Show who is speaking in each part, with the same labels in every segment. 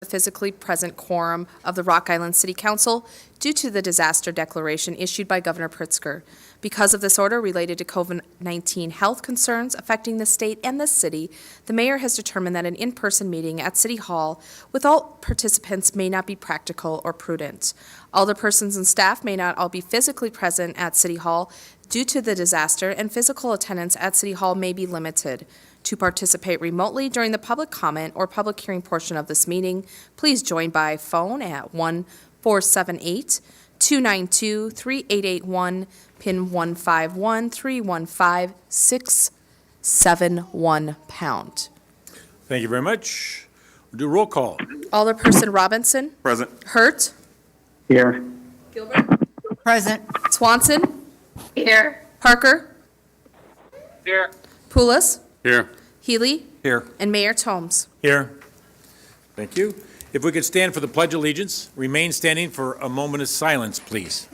Speaker 1: the physically present quorum of the Rock Island City Council due to the disaster declaration issued by Governor Pritzker. Because of this order related to COVID-19 health concerns affecting the state and the city, the mayor has determined that an in-person meeting at City Hall with all participants may not be practical or prudent. Alderpersons and staff may not all be physically present at City Hall due to the disaster, and physical attendance at City Hall may be limited. To participate remotely during the public comment or public hearing portion of this meeting, please join by phone at 1-478-292-3881, PIN 151-315-671#.
Speaker 2: Thank you very much. We'll do roll call.
Speaker 1: Alderperson Robinson.
Speaker 2: Present.
Speaker 1: Hurt.
Speaker 3: Here.
Speaker 1: Gilbert.
Speaker 4: Present.
Speaker 1: Swanson.
Speaker 4: Here.
Speaker 1: Parker.
Speaker 3: Here.
Speaker 1: Poulos.
Speaker 2: Here.
Speaker 1: Healy.
Speaker 2: Here.
Speaker 1: And Mayor Tomes.
Speaker 2: Here. Thank you. If we could stand for the Pledge of Allegiance, remain standing for a moment of silence, please.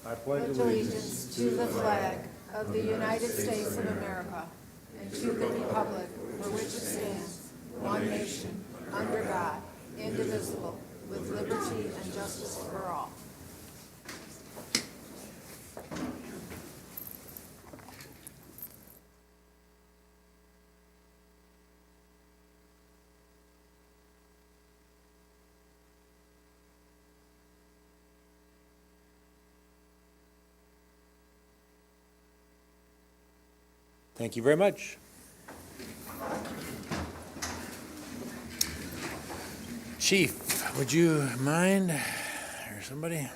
Speaker 2: I pledge
Speaker 4: Allegiance to the flag of the United States of America and to the republic for which it stands, one nation, under God, indivisible, with liberty and justice for all.
Speaker 2: Thank you very much. Chief, would you mind, or somebody?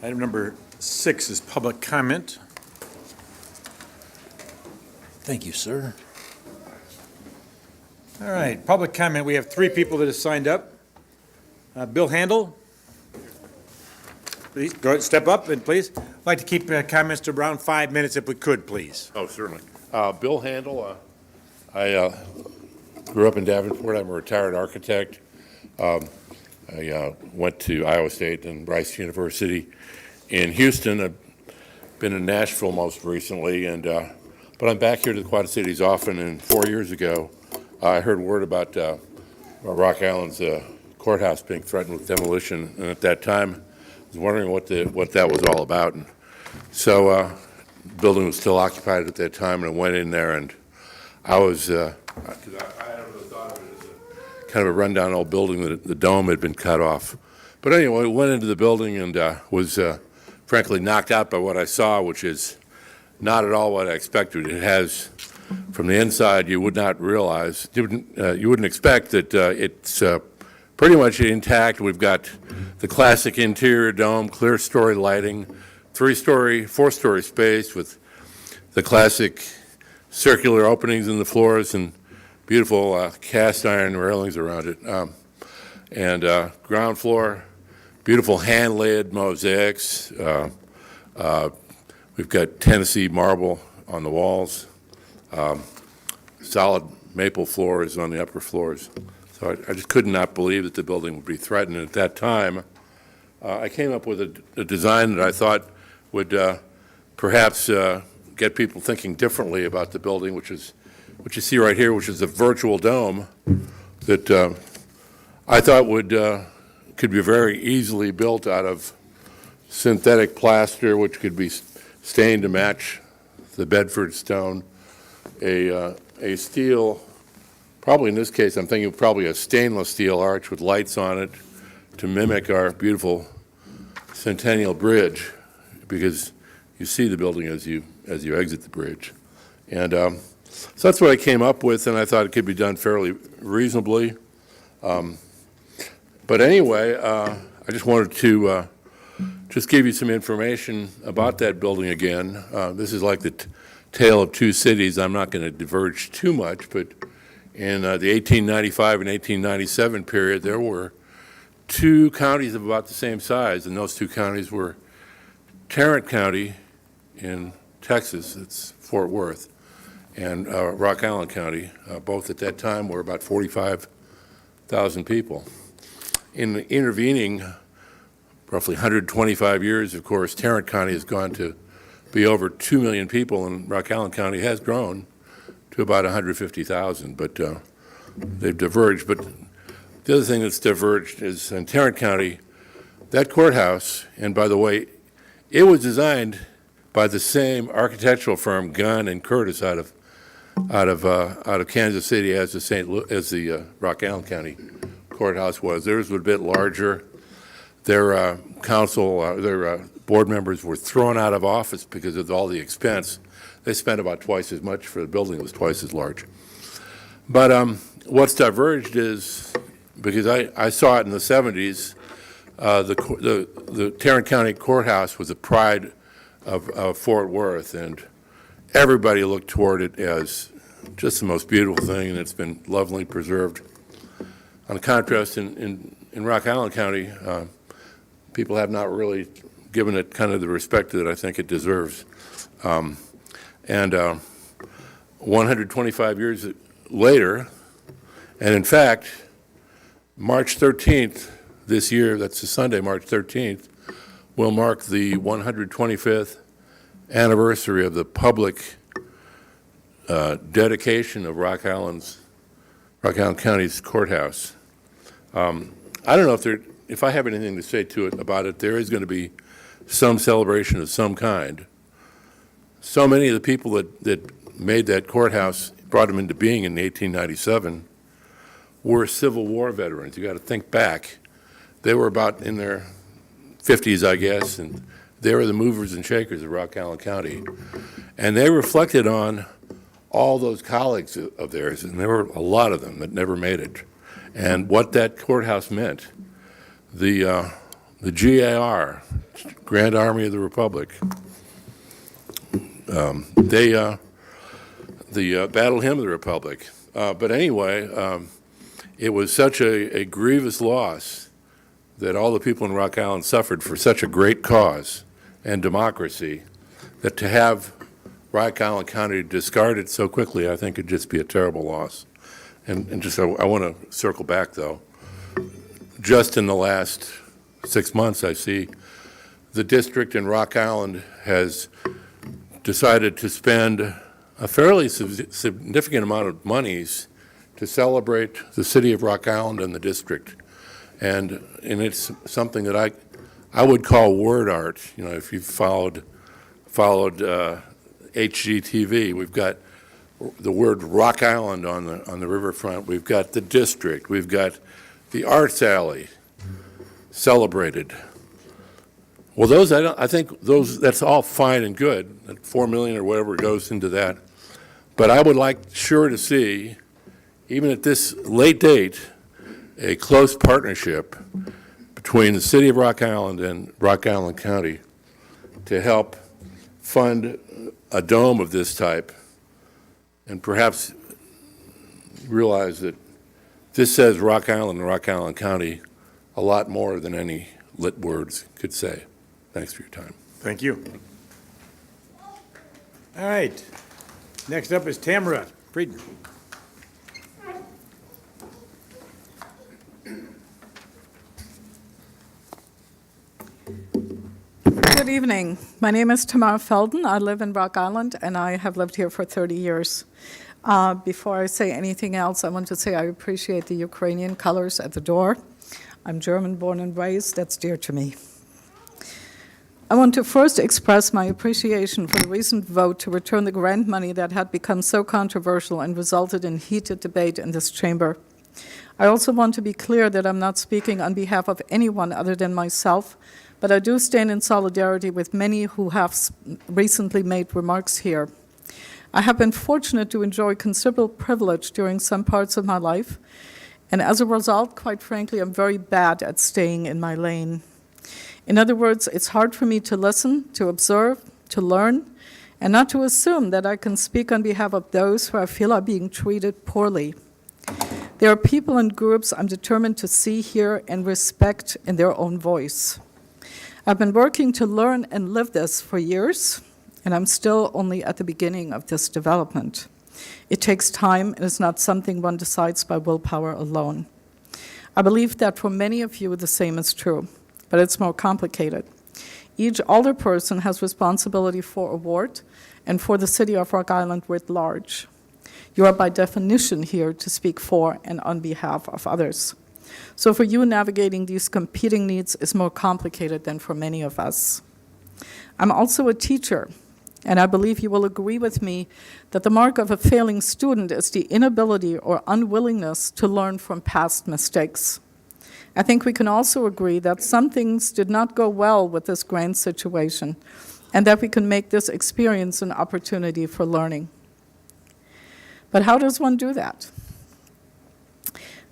Speaker 2: Item number 6 is public comment. Thank you, sir. All right, public comment. We have 3 people that have signed up. Bill Handel. Please, go ahead, step up, and please. I'd like to keep comments to around 5 minutes if we could, please.
Speaker 5: Oh, certainly. Bill Handel, I grew up in Davenport. I'm a retired architect. I went to Iowa State and Rice University in Houston. I've been in Nashville most recently, and but I'm back here to the Quad Cities often, and 4 years ago, I heard word about Rock Island's courthouse being threatened with demolition, and at that time, I was wondering what that was all about. And so the building was still occupied at that time, and I went in there, and I was, because I hadn't really thought of it as a kind of a rundown old building that the dome had been cut off. But anyway, I went into the building and was frankly knocked out by what I saw, which is not at all what I expected. It has, from the inside, you would not realize, you wouldn't expect that it's pretty much intact. We've got the classic interior dome, clear story lighting, 3-story, 4-story space with the classic circular openings in the floors and beautiful cast iron railings around it. And ground floor, beautiful hand-laid mosaics. We've got Tennessee marble on the walls, solid maple floors on the upper floors. So I just could not believe that the building would be threatened. And at that time, I came up with a design that I thought would perhaps get people thinking differently about the building, which is what you see right here, which is a virtual dome that I thought could be very easily built out of synthetic plaster, which could be stained to match the Bedford stone, a steel. Probably in this case, I'm thinking probably a stainless steel arch with lights on it to mimic our beautiful Centennial Bridge, because you see the building as you exit the bridge. And so that's what I came up with, and I thought it could be done fairly reasonably. But anyway, I just wanted to just give you some information about that building again. This is like the tale of two cities. I'm not going to diverge too much, but in the 1895 and 1897 period, there were 2 counties of about the same size, and those 2 counties were Tarrant County in Texas, it's Fort Worth, and Rock Island County. Both at that time were about 45,000 people. In the intervening roughly 125 years, of course, Tarrant County has gone to be over 2 million people, and Rock Island County has grown to about 150,000, but they've diverged. But the other thing that's diverged is in Tarrant County, that courthouse, and by the way, it was designed by the same architectural firm, Gunn and Curtis, out of Kansas City as the Rock Island County courthouse was. Theirs was a bit larger. Their their board members were thrown out of office because of all the expense. They spent about twice as much for the building. It was twice as large. But what's diverged is, because I saw it in the 70s, the Tarrant County Courthouse was the pride of Fort Worth, and everybody looked toward it as just the most beautiful thing, and it's been lovingly preserved. On contrast, in Rock Island County, people have not really given it kind of the respect that I think it deserves. 125 years later, and in fact, March 13th this year, that's a Sunday, March 13th, will mark the 125th anniversary of the public dedication of Rock Island County's courthouse. I don't know if I have anything to say about it. There is going to be some celebration of some kind. So many of the people that made that courthouse, brought them into being in 1897, were Civil War veterans. You got to think back. They were about in their 50s, I guess, and they were the movers and shakers of Rock Island County. And they reflected on all those colleagues of theirs, and there were a lot of them that never made it, and what that courthouse meant. The GAR, Grand Army of the Republic, the Battle Hymn of the Republic. But anyway, it was such a grievous loss that all the people in Rock Island suffered for such a great cause and democracy, that to have Rock Island County discard it so quickly, I think it'd just be a terrible loss. And just, I want to circle back, though. Just in the last 6 months, I see the district in Rock Island has decided to spend a fairly significant amount of monies to celebrate the city of Rock Island and the district. And it's something that I would call word art. You know, if you've followed HGTV, we've got the word Rock Island on the riverfront. We've got the district. We've got the Arts Alley celebrated. Well, I think that's all fine and good. That $4 million or whatever goes into that. But I would like sure to see, even at this late date, a close partnership between the city of Rock Island and Rock Island County to help fund a dome of this type, and perhaps realize that this says Rock Island and Rock Island County a lot more than any lit words could say. Thanks for your time.
Speaker 2: Thank you. All right. Next up is Tamara Felden.
Speaker 6: Good evening. My name is Tamara Felden. I live in Rock Island, and I have lived here for 30 years. Before I say anything else, I want to say I appreciate the Ukrainian colors at the door. I'm German born and raised. That's dear to me. I want to first express my appreciation for the recent vote to return the grant money that had become so controversial and resulted in heated debate in this chamber. I also want to be clear that I'm not speaking on behalf of anyone other than myself, but I do stand in solidarity with many who have recently made remarks here. I have been fortunate to enjoy considerable privilege during some parts of my life, and as a result, quite frankly, I'm very bad at staying in my lane. In other words, it's hard for me to listen, to observe, to learn, and not to assume that I can speak on behalf of those who I feel are being treated poorly. There are people and groups I'm determined to see, hear, and respect in their own voice. I've been working to learn and live this for years, and I'm still only at the beginning of this development. It takes time, and it's not something one decides by willpower alone. I believe that for many of you the same is true, but it's more complicated. Each alderperson has responsibility for a ward and for the city of Rock Island writ large. You are by definition here to speak for and on behalf of others. So for you, navigating these competing needs is more complicated than for many of us. I'm also a teacher, and I believe you will agree with me that the mark of a failing student is the inability or unwillingness to learn from past mistakes. I think we can also agree that some things did not go well with this grant situation, and that we can make this experience an opportunity for learning. But how does one do that?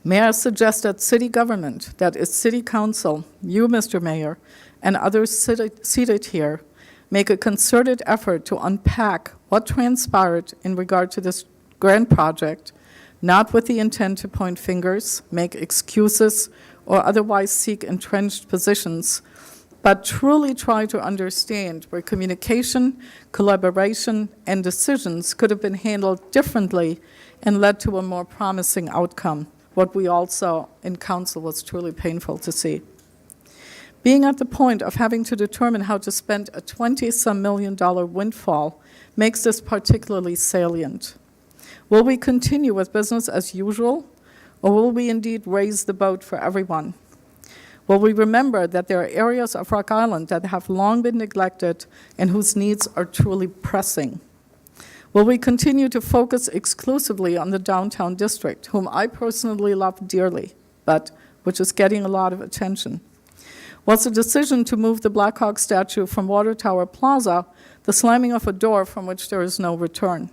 Speaker 6: May I suggest that city government, that is city council, you, Mr. Mayor, and others seated here, make a concerted effort to unpack what transpired in regard to this grant project, not with the intent to point fingers, make excuses, or otherwise seek entrenched positions, but truly try to understand where communication, collaboration, and decisions could have been handled differently and led to a more promising outcome. What we all saw in council was truly painful to see. Being at the point of having to determine how to spend a $20-some million windfall makes this particularly salient. Will we continue with business as usual, or will we indeed raise the boat for everyone? Will we remember that there are areas of Rock Island that have long been neglected and whose needs are truly pressing? Will we continue to focus exclusively on the downtown district, whom I personally love dearly, but which is getting a lot of attention? Was the decision to move the Blackhawks statue from Water Tower Plaza the slamming of a door from which there is no return?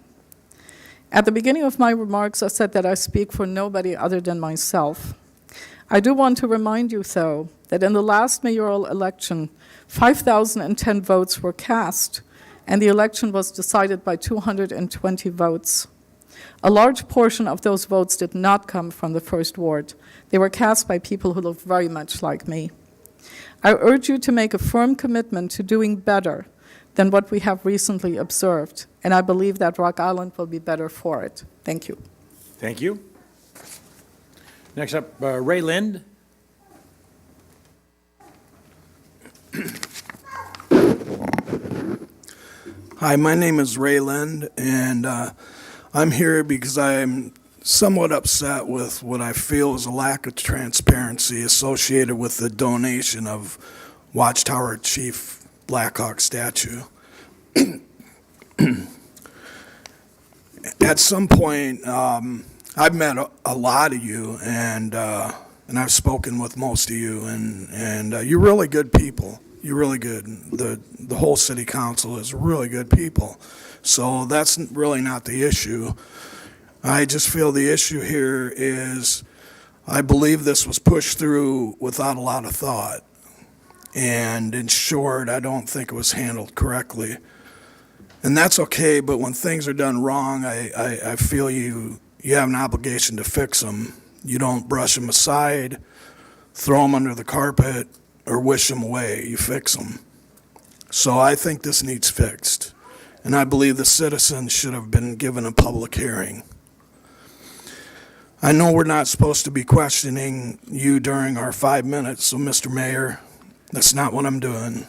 Speaker 6: At the beginning of my remarks, I said that I speak for nobody other than myself. I do want to remind you, though, that in the last mayoral election, 5,010 votes were cast, and the election was decided by 220 votes. A large portion of those votes did not come from the first ward. They were cast by people who look very much like me. I urge you to make a firm commitment to doing better than what we have recently observed, and I believe that Rock Island will be better for it. Thank you.
Speaker 2: Thank you. Next up, Ray Lind.
Speaker 7: Hi, my name is Ray Lind, and I'm here because I'm somewhat upset with what I feel is a lack of transparency associated with the donation of Watchtower Chief Blackhawk statue. At some point, I've met a lot of you, and I've spoken with most of you, and you're really good people. You're really good. The whole city council is really good people. So that's really not the issue. I just feel the issue here is I believe this was pushed through without a lot of thought. And in short, I don't think it was handled correctly. And that's okay, but when things are done wrong, I feel you have an obligation to fix them. You don't brush them aside, throw them under the carpet, or wish them away. You fix them. So I think this needs fixed. And I believe the citizens should have been given a public hearing. I know we're not supposed to be questioning you during our 5 minutes, so Mr. Mayor, that's not what I'm doing.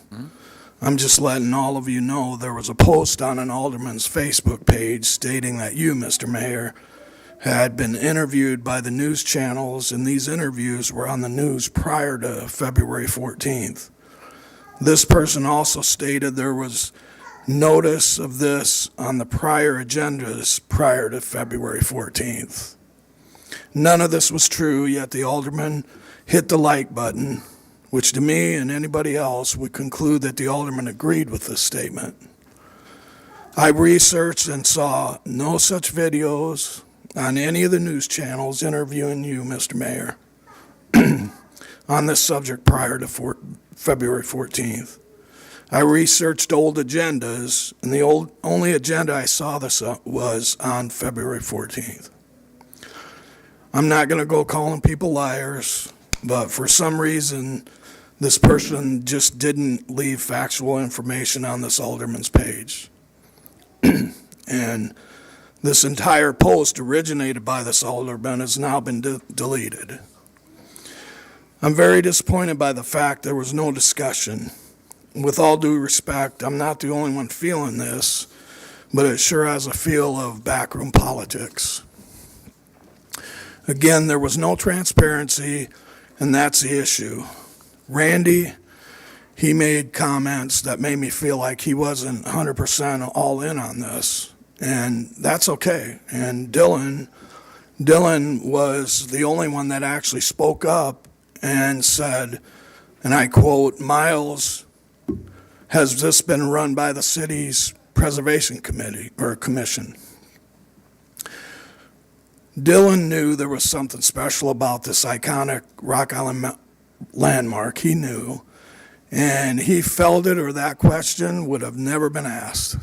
Speaker 7: I'm just letting all of you know there was a post on an alderman's Facebook page stating that you, Mr. Mayor, had been interviewed by the news channels, and these interviews were on the news prior to February 14th. This person also stated there was notice of this on the prior agendas prior to February 14th. None of this was true, yet the alderman hit the like button, which to me and anybody else would conclude that the alderman agreed with this statement. I researched and saw no such videos on any of the news channels interviewing you, Mr. Mayor, on this subject prior to February 14th. I researched old agendas, and the only agenda I saw this was on February 14th. I'm not going to go calling people liars, but for some reason, this person just didn't leave factual information on this alderman's page. And this entire post originated by this alderman has now been deleted. I'm very disappointed by the fact there was no discussion. With all due respect, I'm not the only one feeling this, but it sure has a feel of backroom politics. Again, there was no transparency, and that's the issue. Randy, he made comments that made me feel like he wasn't 100% all in on this, and that's okay. And Dylan was the only one that actually spoke up and said, and I quote, "Miles, has this been run by the city's preservation committee or commission?" Dylan knew there was something special about this iconic Rock Island landmark. He knew, and he felt it, or that question would have never been asked.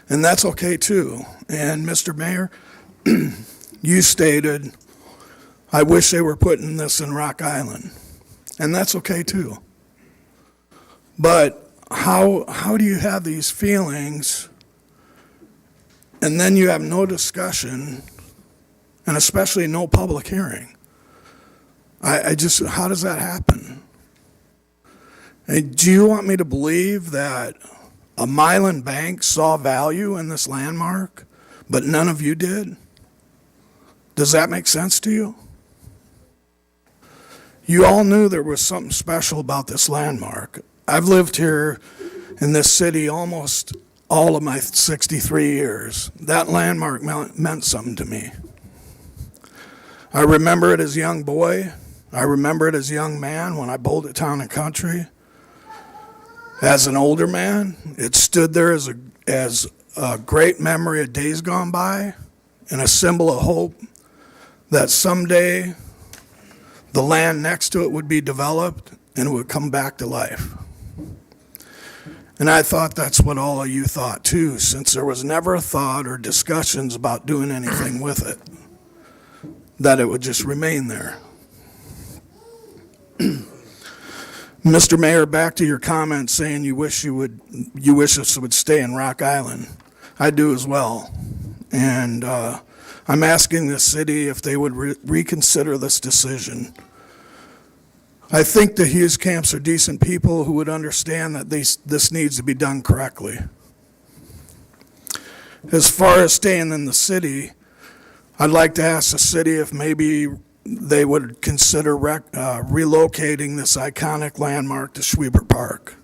Speaker 7: And that's okay too. And Mr. Mayor, you stated, "I wish they were putting this in Rock Island." And that's okay too. But how do you have these feelings and then you have no discussion and especially no public hearing? I just, how does that happen? And do you want me to believe that a Milan bank saw value in this landmark, but none of you did? Does that make sense to you? You all knew there was something special about this landmark. I've lived here in this city almost all of my 63 years. That landmark meant something to me. I remember it as a young boy. I remember it as a young man when I bowled at Town and Country. As an older man, it stood there as a great memory of days gone by and a symbol of hope that someday the land next to it would be developed and it would come back to life. And I thought that's what all of you thought too, since there was never a thought or discussions about doing anything with it, that it would just remain there. Mr. Mayor, back to your comment saying you wish this would stay in Rock Island. I do as well. And I'm asking the city if they would reconsider this decision. I think the Hughes camps are decent people who would understand that this needs to be done correctly. As far as staying in the city, I'd like to ask the city if maybe they would consider relocating this iconic landmark to Schwiebert Park.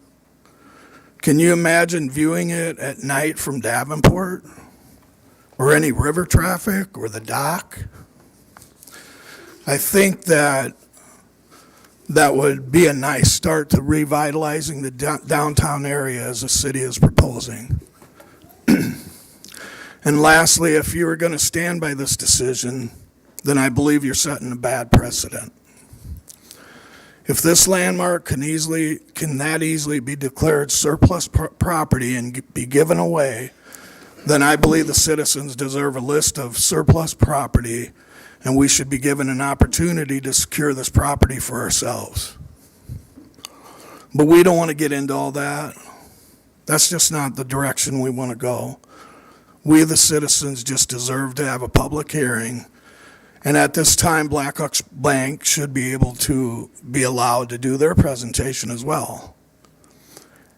Speaker 7: Can you imagine viewing it at night from Davenport? Or any river traffic or the dock? I think that would be a nice start to revitalizing the downtown area as the city is proposing. And lastly, if you were going to stand by this decision, then I believe you're setting a bad precedent. If this landmark can that easily be declared surplus property and be given away, then I believe the citizens deserve a list of surplus property, and we should be given an opportunity to secure this property for ourselves. But we don't want to get into all that. That's just not the direction we want to go. We, the citizens, just deserve to have a public hearing. And at this time, Blackhawks Bank should be able to be allowed to do their presentation as well.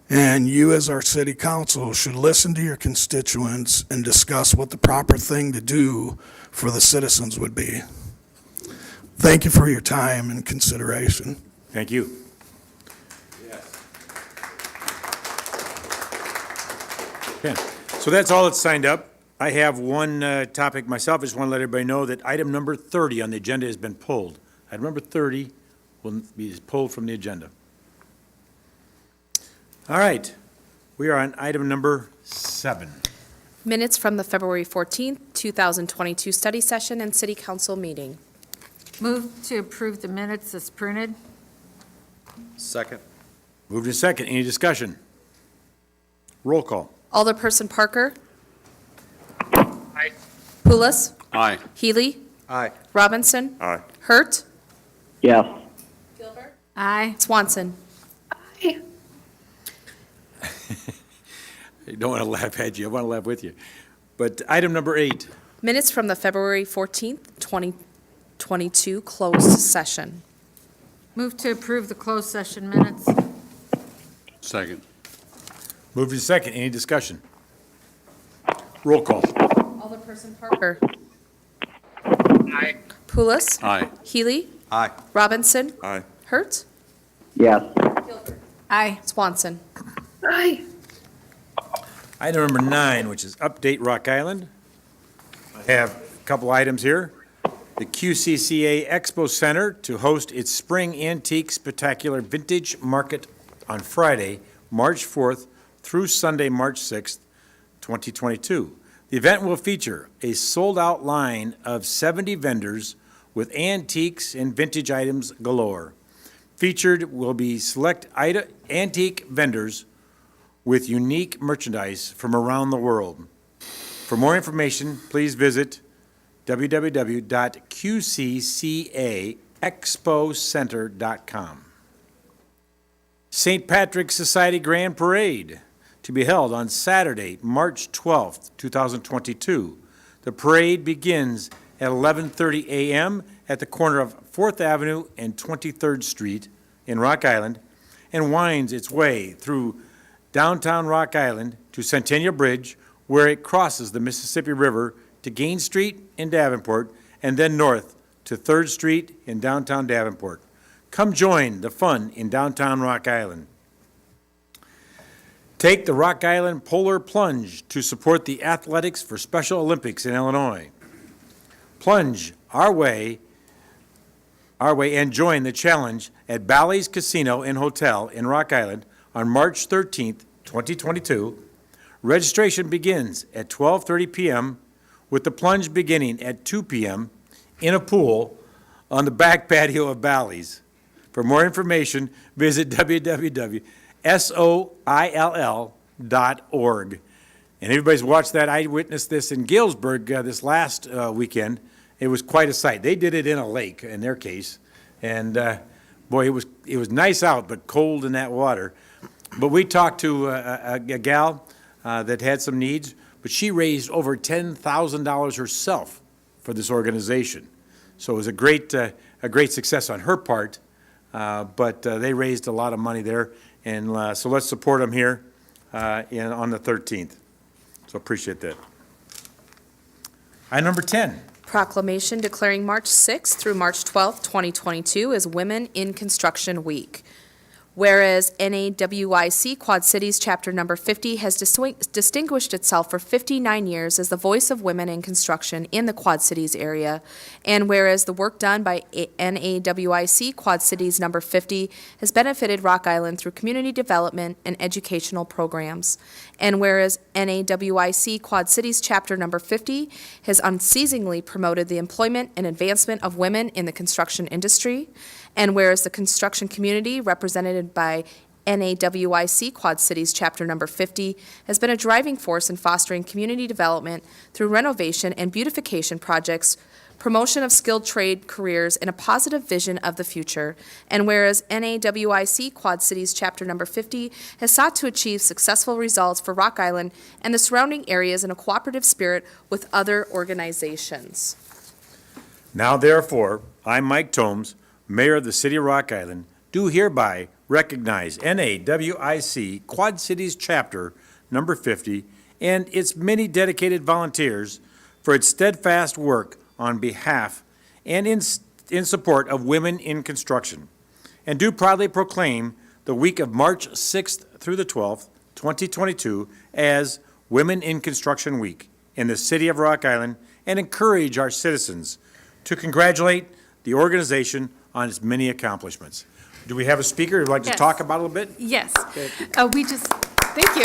Speaker 7: And you, as our city council, should listen to your constituents and discuss what the proper thing to do for the citizens would be. Thank you for your time and consideration.
Speaker 2: Thank you. Okay, so that's all that's signed up. I have one topic myself. I just want to let everybody know that item number 30 on the agenda has been pulled. Item number 30 will be pulled from the agenda. All right, we are on item number 7.
Speaker 1: Minutes from the February 14th, 2022 study session and city council meeting.
Speaker 4: Move to approve the minutes as printed.
Speaker 8: Second.
Speaker 2: Moved in second. Any discussion? Roll call.
Speaker 1: Alderperson Parker.
Speaker 3: Aye.
Speaker 1: Pulis.
Speaker 8: Aye.
Speaker 1: Healy.
Speaker 8: Aye.
Speaker 1: Robinson.
Speaker 8: Aye.
Speaker 1: Hurt.
Speaker 3: Yes.
Speaker 1: Gilbert.
Speaker 4: Aye.
Speaker 1: Swanson.
Speaker 2: I don't want to laugh at you. I want to laugh with you. But item number 8.
Speaker 1: Minutes from the February 14th, 2022 closed session.
Speaker 4: Move to approve the closed session minutes.
Speaker 8: Second.
Speaker 2: Moved in second. Any discussion? Roll call.
Speaker 1: Alderperson Parker.
Speaker 3: Aye.
Speaker 1: Pulis.
Speaker 8: Aye.
Speaker 1: Healy.
Speaker 8: Aye.
Speaker 1: Robinson.
Speaker 8: Aye.
Speaker 1: Hertz.
Speaker 3: Yes.
Speaker 4: Aye.
Speaker 1: Swanson.
Speaker 3: Aye.
Speaker 2: Item number 9, which is update Rock Island. I have a couple items here. The QCCA Expo Center to host its Spring Antique Spectacular Vintage Market on Friday, March 4th through Sunday, March 6th, 2022. The event will feature a sold-out line of 70 vendors with antiques and vintage items galore. Featured will be select antique vendors with unique merchandise from around the world. For more information, please visit www.qccaexpocenter.com. St. Patrick's Society Grand Parade to be held on Saturday, March 12th, 2022. The parade begins at 11:30 a.m. at the corner of 4th Avenue and 23rd Street in Rock Island and winds its way through downtown Rock Island to Centennial Bridge, where it crosses the Mississippi River to Gaines Street in Davenport and then north to 3rd Street in downtown Davenport. Come join the fun in downtown Rock Island. Take the Rock Island Polar Plunge to support the athletics for Special Olympics in Illinois. Plunge our way and join the challenge at Bally's Casino and Hotel in Rock Island on March 13th, 2022. Registration begins at 12:30 p.m. with the plunge beginning at 2 p.m. in a pool on the back patio of Bally's. For more information, visit www.soill.org. And everybody's watched that. I witnessed this in Galesburg this last weekend. It was quite a sight. They did it in a lake, in their case. And, boy, it was nice out, but cold in that water. But we talked to a gal that had some needs, but she raised over $10,000 herself for this organization. So it was a great success on her part, but they raised a lot of money there. And so let's support them here on the 13th. So appreciate that. Item number 10.
Speaker 1: Proclamation declaring March 6th through March 12th, 2022 as Women in Construction Week. Whereas NAWIC Quad Cities Chapter Number 50 has distinguished itself for 59 years as the voice of women in construction in the Quad Cities area, and whereas the work done by NAWIC Quad Cities Number 50 has benefited Rock Island through community development and educational programs, and whereas NAWIC Quad Cities Chapter Number 50 has unceasingly promoted the employment and advancement of women in the construction industry, and whereas the construction community, represented by NAWIC Quad Cities Chapter Number 50, has been a driving force in fostering community development through renovation and beautification projects, promotion of skilled trade careers, and a positive vision of the future. And whereas NAWIC Quad Cities Chapter Number 50 has sought to achieve successful results for Rock Island and the surrounding areas in a cooperative spirit with other organizations.
Speaker 2: Now therefore, I, Mike Tomes, Mayor of the City of Rock Island, do hereby recognize NAWIC Quad Cities Chapter Number 50 and its many dedicated volunteers for its steadfast work on behalf and in support of women in construction, and do proudly proclaim the week of March 6th through the 12th, 2022, as Women in Construction Week in the City of Rock Island, and encourage our citizens to congratulate the organization on its many accomplishments. Do we have a speaker who'd like to
Speaker 9: Yes.
Speaker 2: talk about it a little bit?
Speaker 9: Yes. Thank you.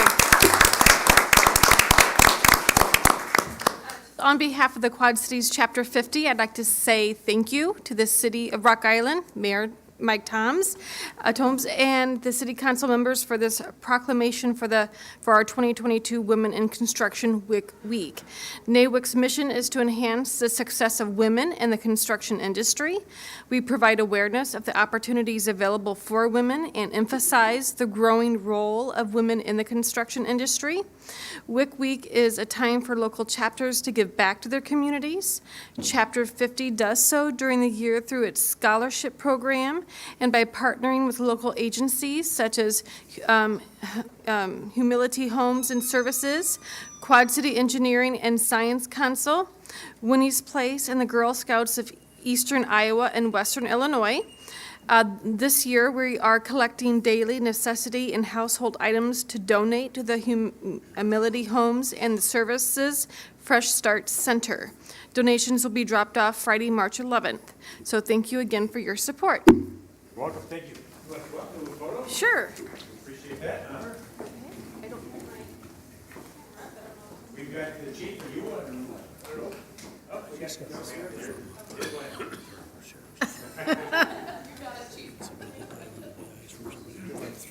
Speaker 9: On behalf of the Quad Cities Chapter 50, I'd like to say thank you to the City of Rock Island, Mayor Mike Tomes, and the City Council members for this proclamation for our 2022 Women in Construction Week. NAWIC's mission is to enhance the success of women in the construction industry. We provide awareness of the opportunities available for women and emphasize the growing role of women in the construction industry. WIC Week is a time for local chapters to give back to their communities. Chapter 50 does so during the year through its scholarship program and by partnering with local agencies such as Humility Homes and Services, Quad City Engineering and Science Council, Winnie's Place, and the Girl Scouts of Eastern Iowa and Western Illinois. This year, we are collecting daily necessity and household items to donate to the Humility Homes and Services Fresh Start Center. Donations will be dropped off Friday, March 11th. So thank you again for your support.
Speaker 2: Welcome, thank you. You want to go up and do a photo?
Speaker 9: Sure.
Speaker 2: Appreciate that. We've got the chief, or you want to? Oh, we got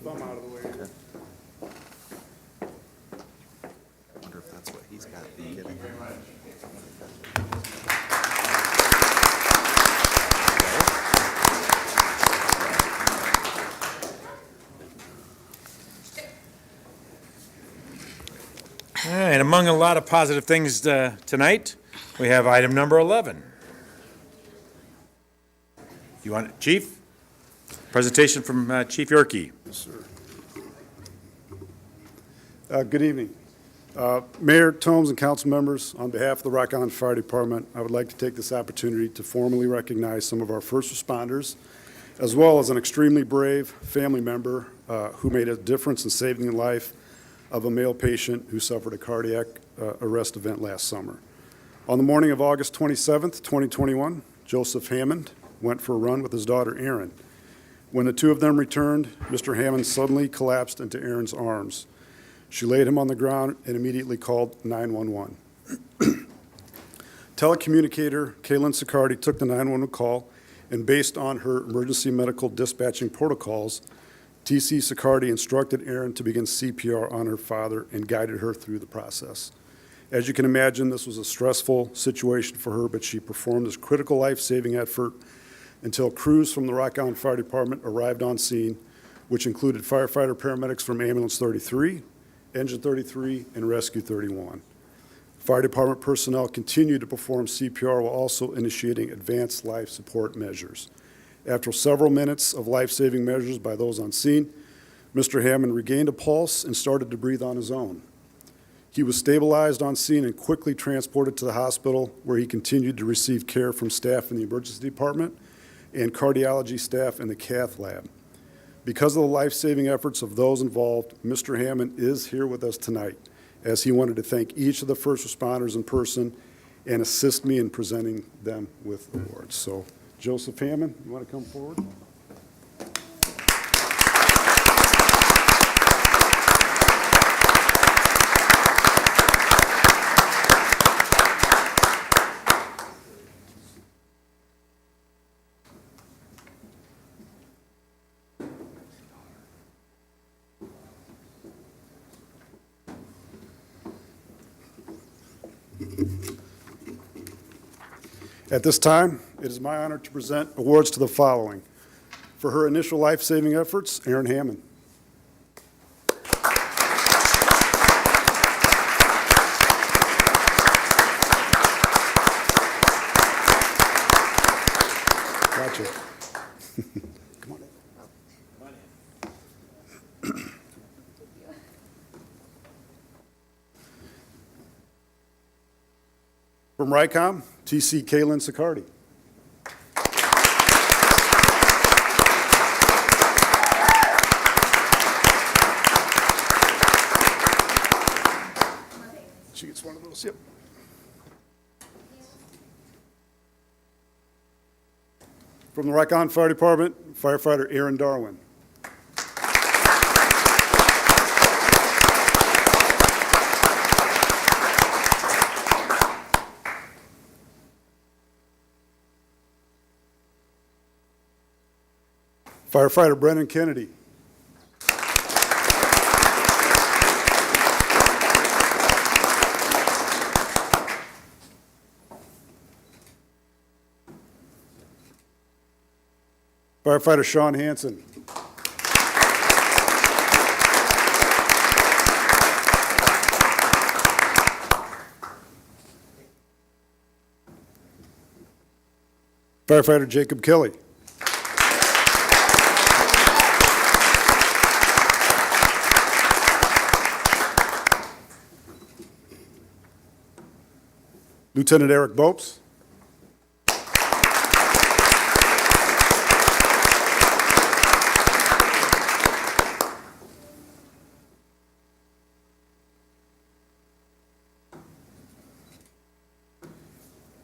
Speaker 8: Thumb out of the way. I wonder if that's what he's got. Thank you very much.
Speaker 2: All right, among a lot of positive things tonight, we have item number 11. You want it, Chief? Presentation from Chief Yorkie.
Speaker 10: Yes, sir. Good evening. Mayor, Tomes, and council members, on behalf of the Rock Island Fire Department, I would like to take this opportunity to formally recognize some of our first responders, as well as an extremely brave family member who made a difference in saving the life of a male patient who suffered a cardiac arrest event last summer. On the morning of August 27th, 2021, Joseph Hammond went for a run with his daughter, Erin. When the two of them returned, Mr. Hammond suddenly collapsed into Erin's arms. She laid him on the ground and immediately called 911. Telecommunicator Kaylin Sicardi took the 911 call, and based on her emergency medical dispatching protocols, TC Sicardi instructed Erin to begin CPR on her father and guided her through the process. As you can imagine, this was a stressful situation for her, but she performed this critical life-saving effort until crews from the Rock Island Fire Department arrived on scene, which included firefighter paramedics from Ambulance 33, Engine 33, and Rescue 31. Fire Department personnel continued to perform CPR while also initiating advanced life support measures. After several minutes of life-saving measures by those on scene, Mr. Hammond regained a pulse and started to breathe on his own. He was stabilized on scene and quickly transported to the hospital, where he continued to receive care from staff in the emergency department and cardiology staff in the cath lab. Because of the life-saving efforts of those involved, Mr. Hammond is here with us tonight, as he wanted to thank each of the first responders in person and assist me in presenting them with awards. So, Joseph Hammond, you want to come forward? At this time, it is my honor to present awards to the following. For her initial life-saving efforts, Erin Hammond. Gotcha. Come on in. From RICOM, TC Kaylin Sicardi. She gets one of those, yep. From the Rock Island Fire Department, firefighter Aaron Darwin. Firefighter Brennan Kennedy. Firefighter Sean Hansen. Firefighter Jacob Kelly. Lieutenant Eric Bopes.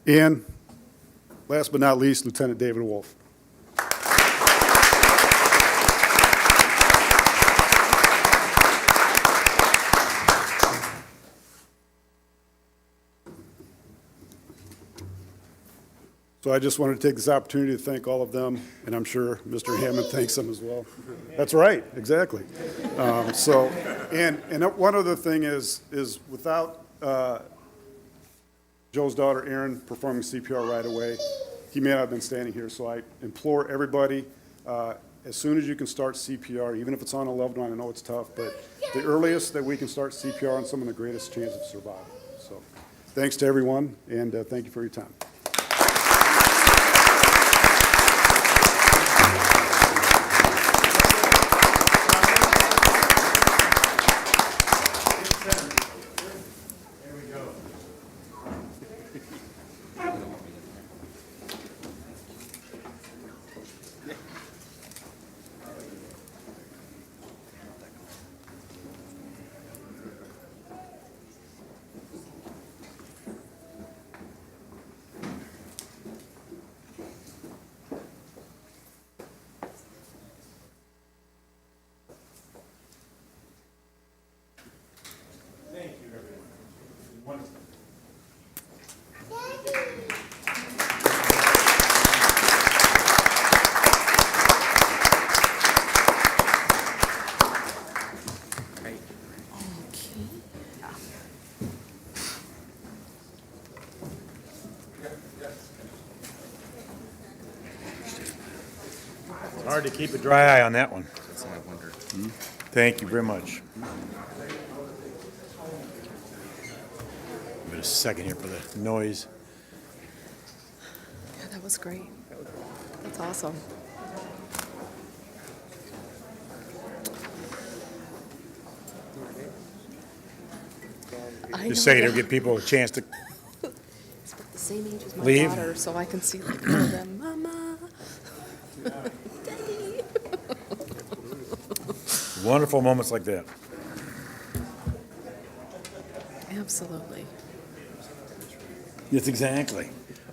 Speaker 10: And last but not least, Lieutenant David Wolf. So I just wanted to take this opportunity to thank all of them, and I'm sure Mr. Hammond thanks them as well. That's right, exactly. And one other thing is without Joe's daughter, Erin, performing CPR right away, he may not have been standing here. So I implore everybody, as soon as you can start CPR, even if it's on a loved one, I know it's tough, but the earliest that we can start CPR on someone, the greatest chance of survival. So thanks to everyone, and thank you for your time.
Speaker 2: Hard to keep a dry eye on that one.
Speaker 8: That's what I wondered.
Speaker 2: Thank you very much. Give it a second here for the noise.
Speaker 1: Yeah, that was great. That's awesome. I
Speaker 2: Just
Speaker 1: know,
Speaker 2: say
Speaker 1: yeah.
Speaker 2: to give people a chance to
Speaker 1: It's about the same age as my
Speaker 2: Leave.
Speaker 1: daughter, so I can see like all of them. Mama. Daddy.
Speaker 2: wonderful moments like that.
Speaker 1: Absolutely.
Speaker 2: Yes, exactly.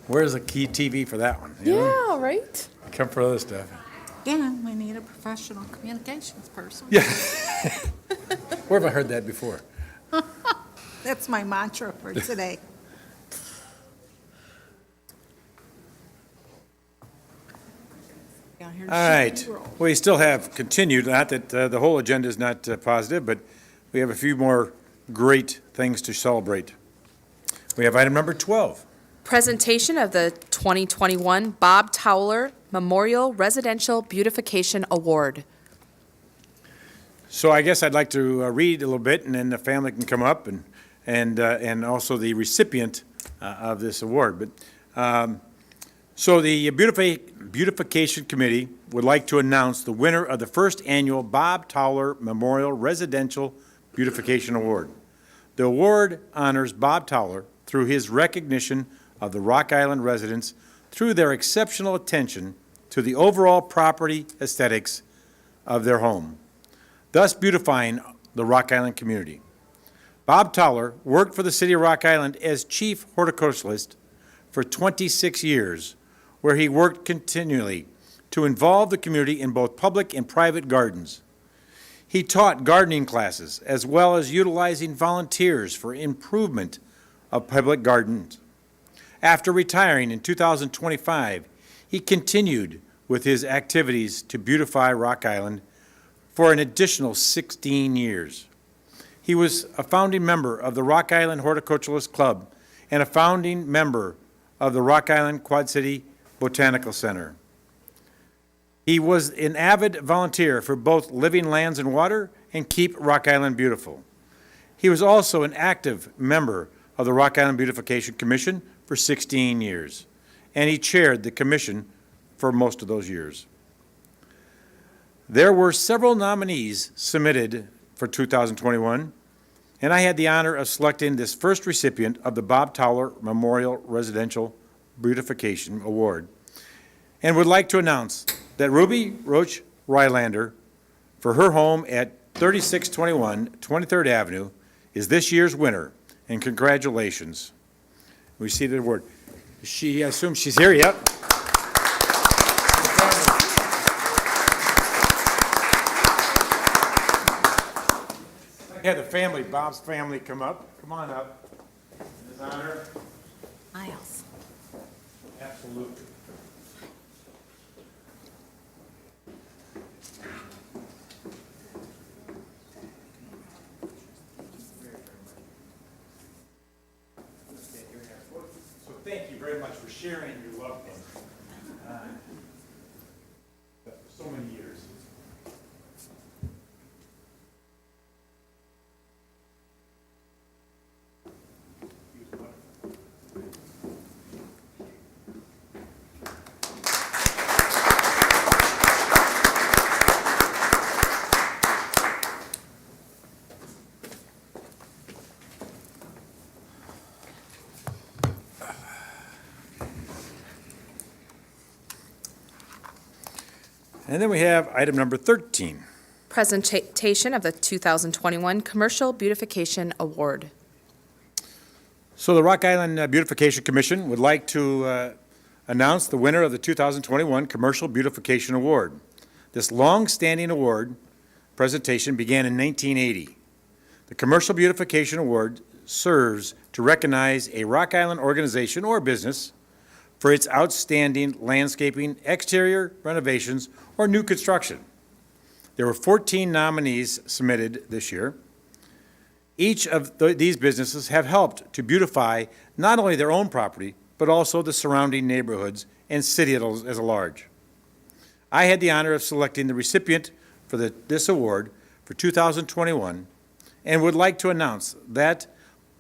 Speaker 2: Where's the key TV for that one? You know?
Speaker 1: Yeah, right?
Speaker 2: Come for other stuff.
Speaker 4: Yeah, we need a professional communications person.
Speaker 2: Yeah. Where have I heard that before?
Speaker 4: That's my mantra for today.
Speaker 2: All right. We still have continued, not that the whole agenda is not positive, but we have a few more great things to celebrate. We have item number 12.
Speaker 1: Presentation of the 2021 Bob Towler Memorial Residential Beautification Award.
Speaker 2: So I guess I'd like to read a little bit, and then the family can come up, and also the recipient of this award. But so the Beautification Committee would like to announce the winner of the first annual Bob Towler Memorial Residential Beautification Award. The award honors Bob Towler through his recognition of the Rock Island residents through their exceptional attention to the overall property aesthetics of their home, thus beautifying the Rock Island community. Bob Towler worked for the city of Rock Island as chief horticulturalist for 26 years, where he worked continually to involve the community in both public and private gardens. He taught gardening classes as well as utilizing volunteers for improvement of public gardens. After retiring in 2025, he continued with his activities to beautify Rock Island for an additional 16 years. He was a founding member of the Rock Island Horticulturalist Club and a founding member of the Rock Island Quad City Botanical Center. He was an avid volunteer for both Living Lands and Water and Keep Rock Island Beautiful. He was also an active member of the Rock Island Beautification Commission for 16 years, and he chaired the commission for most of those years. There were several nominees submitted for 2021, and I had the honor of selecting this first recipient of the Bob Towler Memorial Residential Beautification Award, and would like to announce that Ruby Roach Rylander, for her home at 3621 23rd Avenue, is this year's winner, and congratulations. We see the award. I assume she's here, yep. Have the family, Bob's family, come up. Come on up. In his honor.
Speaker 1: Miles.
Speaker 2: Absolutely. So thank you very much for sharing your love for so many years. And then we have item number 13.
Speaker 1: Presentation of the 2021 Commercial Beautification Award.
Speaker 2: So the Rock Island Beautification Commission would like to announce the winner of the 2021 Commercial Beautification Award. This long-standing award presentation began in 1980. The Commercial Beautification Award serves to recognize a Rock Island organization or business for its outstanding landscaping, exterior renovations, or new construction. There were 14 nominees submitted this year. Each of these businesses have helped to beautify not only their own property, but also the surrounding neighborhoods and city as a large. I had the honor of selecting the recipient for this award for 2021 and would like to announce that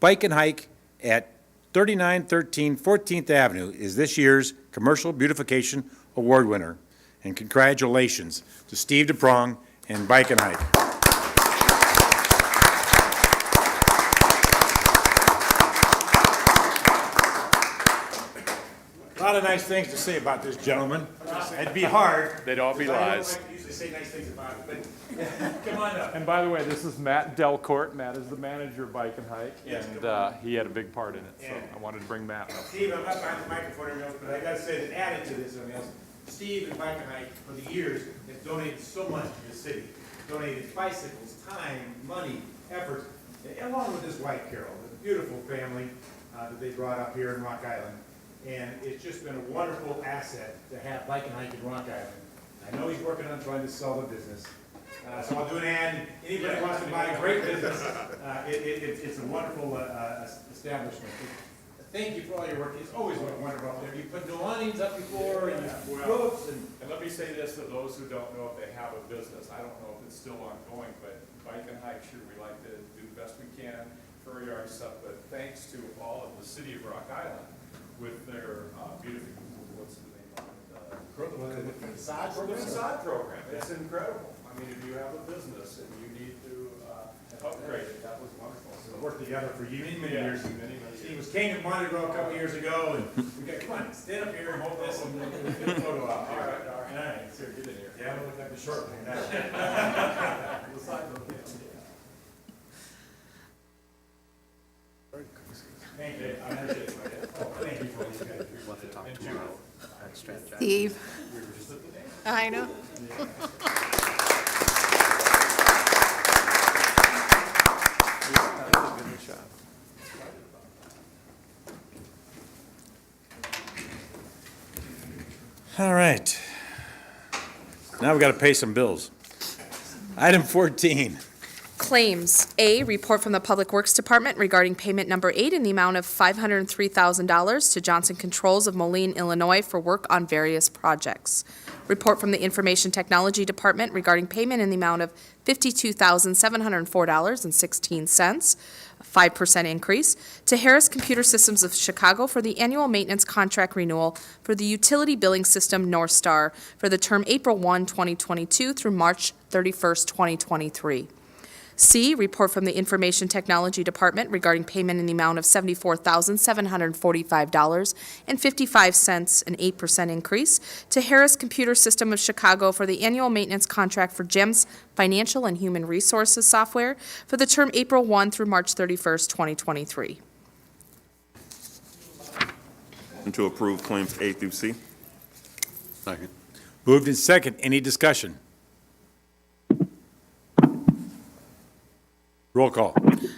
Speaker 2: Bike and Hike at 3913 14th Avenue is this year's Commercial Beautification Award winner. And congratulations to Steve DeProng and Bike and Hike. A lot of nice things to say about this gentleman. It'd be hard.
Speaker 11: They'd all be lies.
Speaker 2: I usually say nice things about it, but come on up.
Speaker 11: And by the way, this is Matt Delcourt. Matt is the manager of Bike and Hike,
Speaker 2: Yes,
Speaker 11: and he had a big part in it, so
Speaker 2: And-
Speaker 11: I wanted to bring Matt up.
Speaker 2: Steve, I'm not behind the microphone or anything else, but I gotta say that added to this, Steve and Bike and Hike, for the years, have donated so much to the city. Donated bicycles, time, money, effort, along with his wife Carol, the beautiful family that they brought up here in Rock Island. And it's just been a wonderful asset to have Bike and Hike in Rock Island. I know he's working on trying to sell the business. So I'll do an ad. Anybody wants to buy a great business, it's a wonderful establishment. Thank you for all your work. It's always wonderful up there. You put new awnings up before and ropes and.
Speaker 11: And let me say this to those who don't know if they have a business. I don't know if it's still ongoing, but Bike and Hike, sure, we like to do the best we can for our stuff, but thanks to all of the city of Rock Island with their beautiful, what's the name of it? The facade program. It's incredible. I mean, if you have a business and you need to upgrade it, that was wonderful. So
Speaker 2: Worked together for many, many
Speaker 11: yeah,
Speaker 2: years.
Speaker 11: many years.
Speaker 2: He was king of Monte Grove a couple years ago, and we got, come on, stand up here and hold this and we'll get a photo op.
Speaker 11: All right.
Speaker 2: Sure, get in here. Yeah, we'll look like the short one now.
Speaker 11: The side of the-
Speaker 2: Thank you. I appreciate it. Thank you for these guys.
Speaker 8: We'll have to talk tomorrow. Strategize.
Speaker 4: Steve. I know.
Speaker 8: Good job.
Speaker 2: All right. Now we've got to pay some bills. Item 14.
Speaker 1: Claims. A, report from the Public Works Department regarding payment number 8 in the amount of $503,000 to Johnson Controls of Moline, Illinois for work on various projects. Report from the Information Technology Department regarding payment in the amount of $52,704.16, a 5% increase, to Harris Computer Systems of Chicago for the annual maintenance contract renewal for the utility billing system North Star for the term April 1, 2022 through March 31st, 2023. C, report from the Information Technology Department regarding payment in the amount of $74,745.55, an 8% increase, to Harris Computer System of Chicago for the annual maintenance contract for GEMS Financial and Human Resources software for the term April 1 through March 31st, 2023.
Speaker 12: And to approve claims A through C.
Speaker 8: Second.
Speaker 2: Moved in second. Any discussion? Roll call.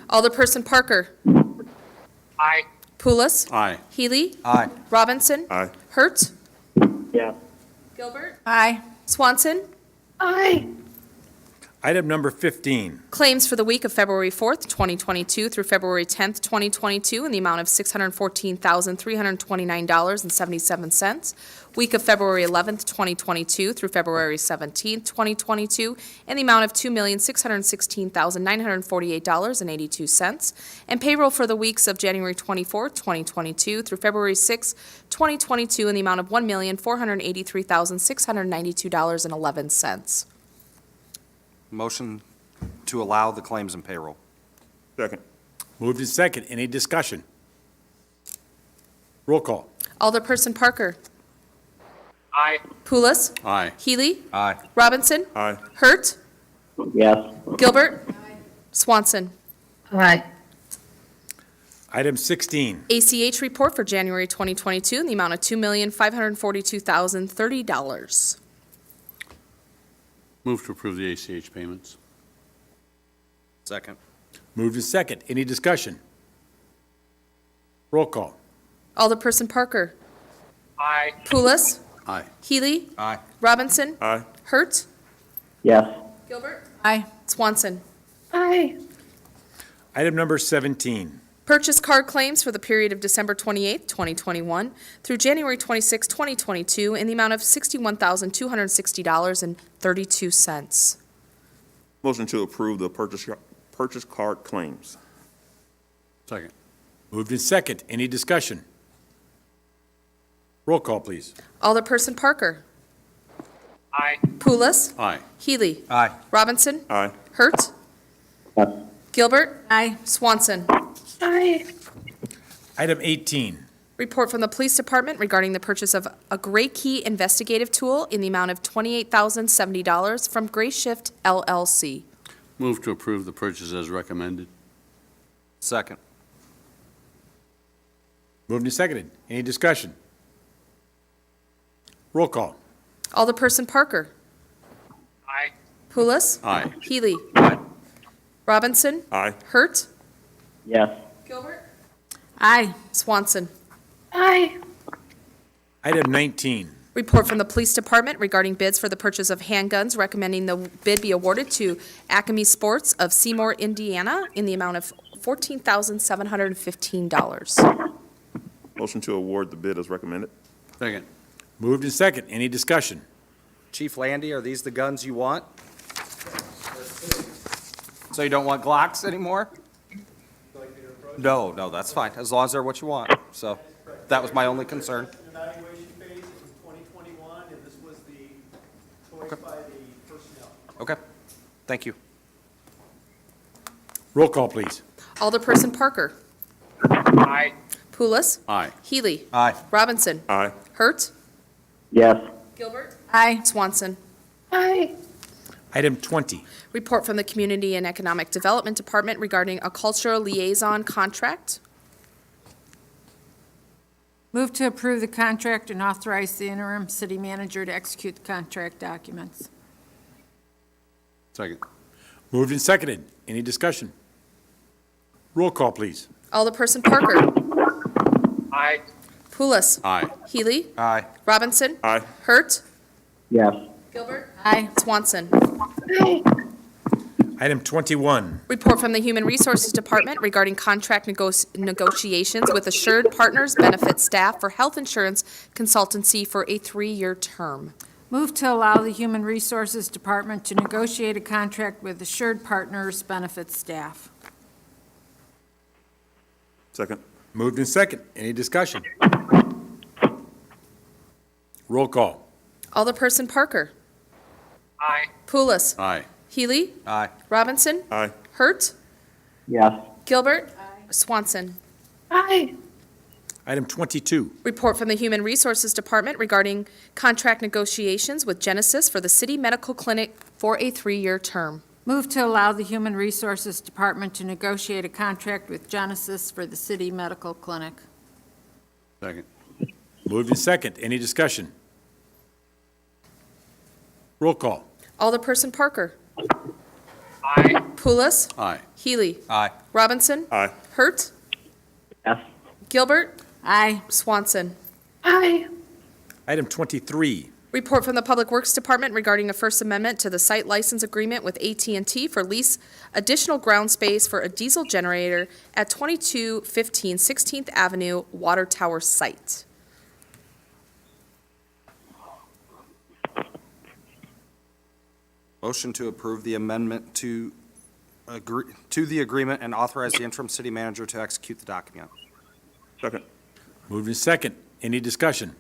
Speaker 1: Alderperson Parker.
Speaker 3: Aye.
Speaker 1: Pulis.
Speaker 8: Aye.
Speaker 1: Healy.
Speaker 8: Aye.
Speaker 1: Robinson.
Speaker 12: Aye.
Speaker 1: Hurt.
Speaker 3: Yes.
Speaker 1: Gilbert.
Speaker 4: Aye.
Speaker 1: Swanson.
Speaker 3: Aye.
Speaker 2: Item number 15.
Speaker 1: Claims for the week of February 4th, 2022 through February 10th, 2022 in the amount of $614,329.77. Week of February 11th, 2022 through February 17th, 2022 in the amount of $2,616,948.82. And payroll for the weeks of January 24th, 2022 through February 6th, 2022 in the amount of $1,483,692.11.
Speaker 8: Motion to allow the claims and payroll.
Speaker 12: Second.
Speaker 2: Moved in second. Any discussion? Roll call.
Speaker 1: Alderperson Parker.
Speaker 3: Aye.
Speaker 1: Pulis.
Speaker 8: Aye.
Speaker 1: Healy.
Speaker 8: Aye.
Speaker 1: Robinson.
Speaker 12: Aye.
Speaker 1: Hurt.
Speaker 3: Yes.
Speaker 1: Gilbert. Swanson.
Speaker 3: Aye.
Speaker 2: Item 16.
Speaker 1: ACH report for January 2022 in the amount of $2,542,030.
Speaker 13: Move to approve the ACH payments.
Speaker 8: Second.
Speaker 2: Moved in second. Any discussion? Roll call.
Speaker 1: Alderperson Parker.
Speaker 3: Aye.
Speaker 1: Pulis.
Speaker 13: Aye.
Speaker 1: Healy.
Speaker 8: Aye.
Speaker 1: Robinson.
Speaker 12: Aye.
Speaker 1: Hurt.
Speaker 3: Yes.
Speaker 1: Gilbert.
Speaker 4: Aye.
Speaker 1: Swanson.
Speaker 3: Aye.
Speaker 2: Item number 17.
Speaker 1: Purchase card claims for the period of December 28, 2021 through January 26, 2022 in the amount of $61,260.32.
Speaker 12: Motion to approve the purchase card claims.
Speaker 13: Second.
Speaker 2: Moved in second. Any discussion? Roll call, please.
Speaker 1: Alderperson Parker.
Speaker 3: Aye.
Speaker 1: Pulis.
Speaker 13: Aye.
Speaker 1: Healy.
Speaker 8: Aye.
Speaker 1: Robinson.
Speaker 12: Aye.
Speaker 1: Hurt.
Speaker 3: Yes.
Speaker 1: Gilbert.
Speaker 4: Aye.
Speaker 1: Swanson.
Speaker 3: Aye.
Speaker 2: Item 18.
Speaker 1: Report from the Police Department regarding the purchase of a Gray Key investigative tool in the amount of $28,070 from Gray Shift LLC.
Speaker 13: Move to approve the purchase as recommended.
Speaker 8: Second.
Speaker 2: Moved and seconded. Any discussion? Roll call.
Speaker 1: Alderperson Parker.
Speaker 3: Aye.
Speaker 1: Pulis.
Speaker 13: Aye.
Speaker 1: Healy.
Speaker 8: Aye.
Speaker 1: Robinson.
Speaker 12: Aye.
Speaker 1: Hurt.
Speaker 3: Yes.
Speaker 1: Gilbert.
Speaker 4: Aye.
Speaker 1: Swanson.
Speaker 3: Aye.
Speaker 2: Item 19.
Speaker 1: Report from the Police Department regarding bids for the purchase of handguns, recommending the bid be awarded to Acme Sports of Seymour, Indiana, in the amount of $14,715.
Speaker 12: Motion to award the bid as recommended.
Speaker 13: Second.
Speaker 2: Moved and second. Any discussion?
Speaker 8: Chief Landy, are these the guns you want? So you don't want Glocks anymore? No, that's fine, as long as they're what you want. So that was my only concern.
Speaker 14: Evaluation phase in 2021, and this was the choice by the personnel.
Speaker 8: Okay, thank you.
Speaker 2: Roll call, please.
Speaker 1: Alderperson Parker.
Speaker 3: Aye.
Speaker 1: Pulis.
Speaker 13: Aye.
Speaker 1: Healy.
Speaker 8: Aye.
Speaker 1: Robinson.
Speaker 12: Aye.
Speaker 1: Hurt.
Speaker 3: Yes.
Speaker 1: Gilbert.
Speaker 4: Aye.
Speaker 1: Swanson.
Speaker 3: Aye.
Speaker 2: Item 20.
Speaker 1: Report from the Community and Economic Development Department regarding a cultural liaison contract.
Speaker 4: Move to approve the contract and authorize the interim city manager to execute the contract documents.
Speaker 13: Second.
Speaker 2: Moved and seconded. Any discussion? Roll call, please.
Speaker 1: Alderperson Parker.
Speaker 3: Aye.
Speaker 1: Pulis.
Speaker 13: Aye.
Speaker 1: Healy.
Speaker 8: Aye.
Speaker 1: Robinson.
Speaker 12: Aye.
Speaker 1: Hurt.
Speaker 3: Yes.
Speaker 1: Gilbert.
Speaker 4: Aye.
Speaker 1: Swanson.
Speaker 3: Aye.
Speaker 2: Item 21.
Speaker 1: Report from the Human Resources Department regarding contract negotiations with Assured Partners Benefit staff for health insurance consultancy for a 3-year term.
Speaker 4: Move to allow the Human Resources Department to negotiate a contract with Assured Partners Benefits staff.
Speaker 12: Second.
Speaker 2: Moved and second. Any discussion? Roll call.
Speaker 1: Alderperson Parker.
Speaker 3: Aye.
Speaker 1: Pulis.
Speaker 13: Aye.
Speaker 1: Healy.
Speaker 8: Aye.
Speaker 1: Robinson.
Speaker 12: Aye.
Speaker 1: Hurt?
Speaker 3: Yes.
Speaker 1: Gilbert? Swanson?
Speaker 3: Aye.
Speaker 2: Item 22.
Speaker 1: Report from the Human Resources Department regarding contract negotiations with Genesis for the City Medical Clinic for a 3-year term.
Speaker 4: Move to allow the Human Resources Department to negotiate a contract with Genesis for the City Medical Clinic.
Speaker 13: Second.
Speaker 2: Moved in second. Any discussion? Roll call.
Speaker 1: Alderperson Parker?
Speaker 3: Aye.
Speaker 1: Pulis?
Speaker 13: Aye.
Speaker 1: Healy?
Speaker 8: Aye.
Speaker 1: Robinson?
Speaker 12: Aye.
Speaker 1: Hurt?
Speaker 3: Yes.
Speaker 1: Gilbert?
Speaker 4: Aye.
Speaker 1: Swanson?
Speaker 3: Aye.
Speaker 2: Item 23.
Speaker 1: Report from the Public Works Department regarding a First Amendment to the site license agreement with AT&T for lease additional ground space for a diesel generator at 2215 16th Avenue Water Tower site.
Speaker 8: Motion to approve the amendment to the agreement and authorize the interim city manager to execute the document.
Speaker 12: Second.
Speaker 2: Moved in second. Any discussion?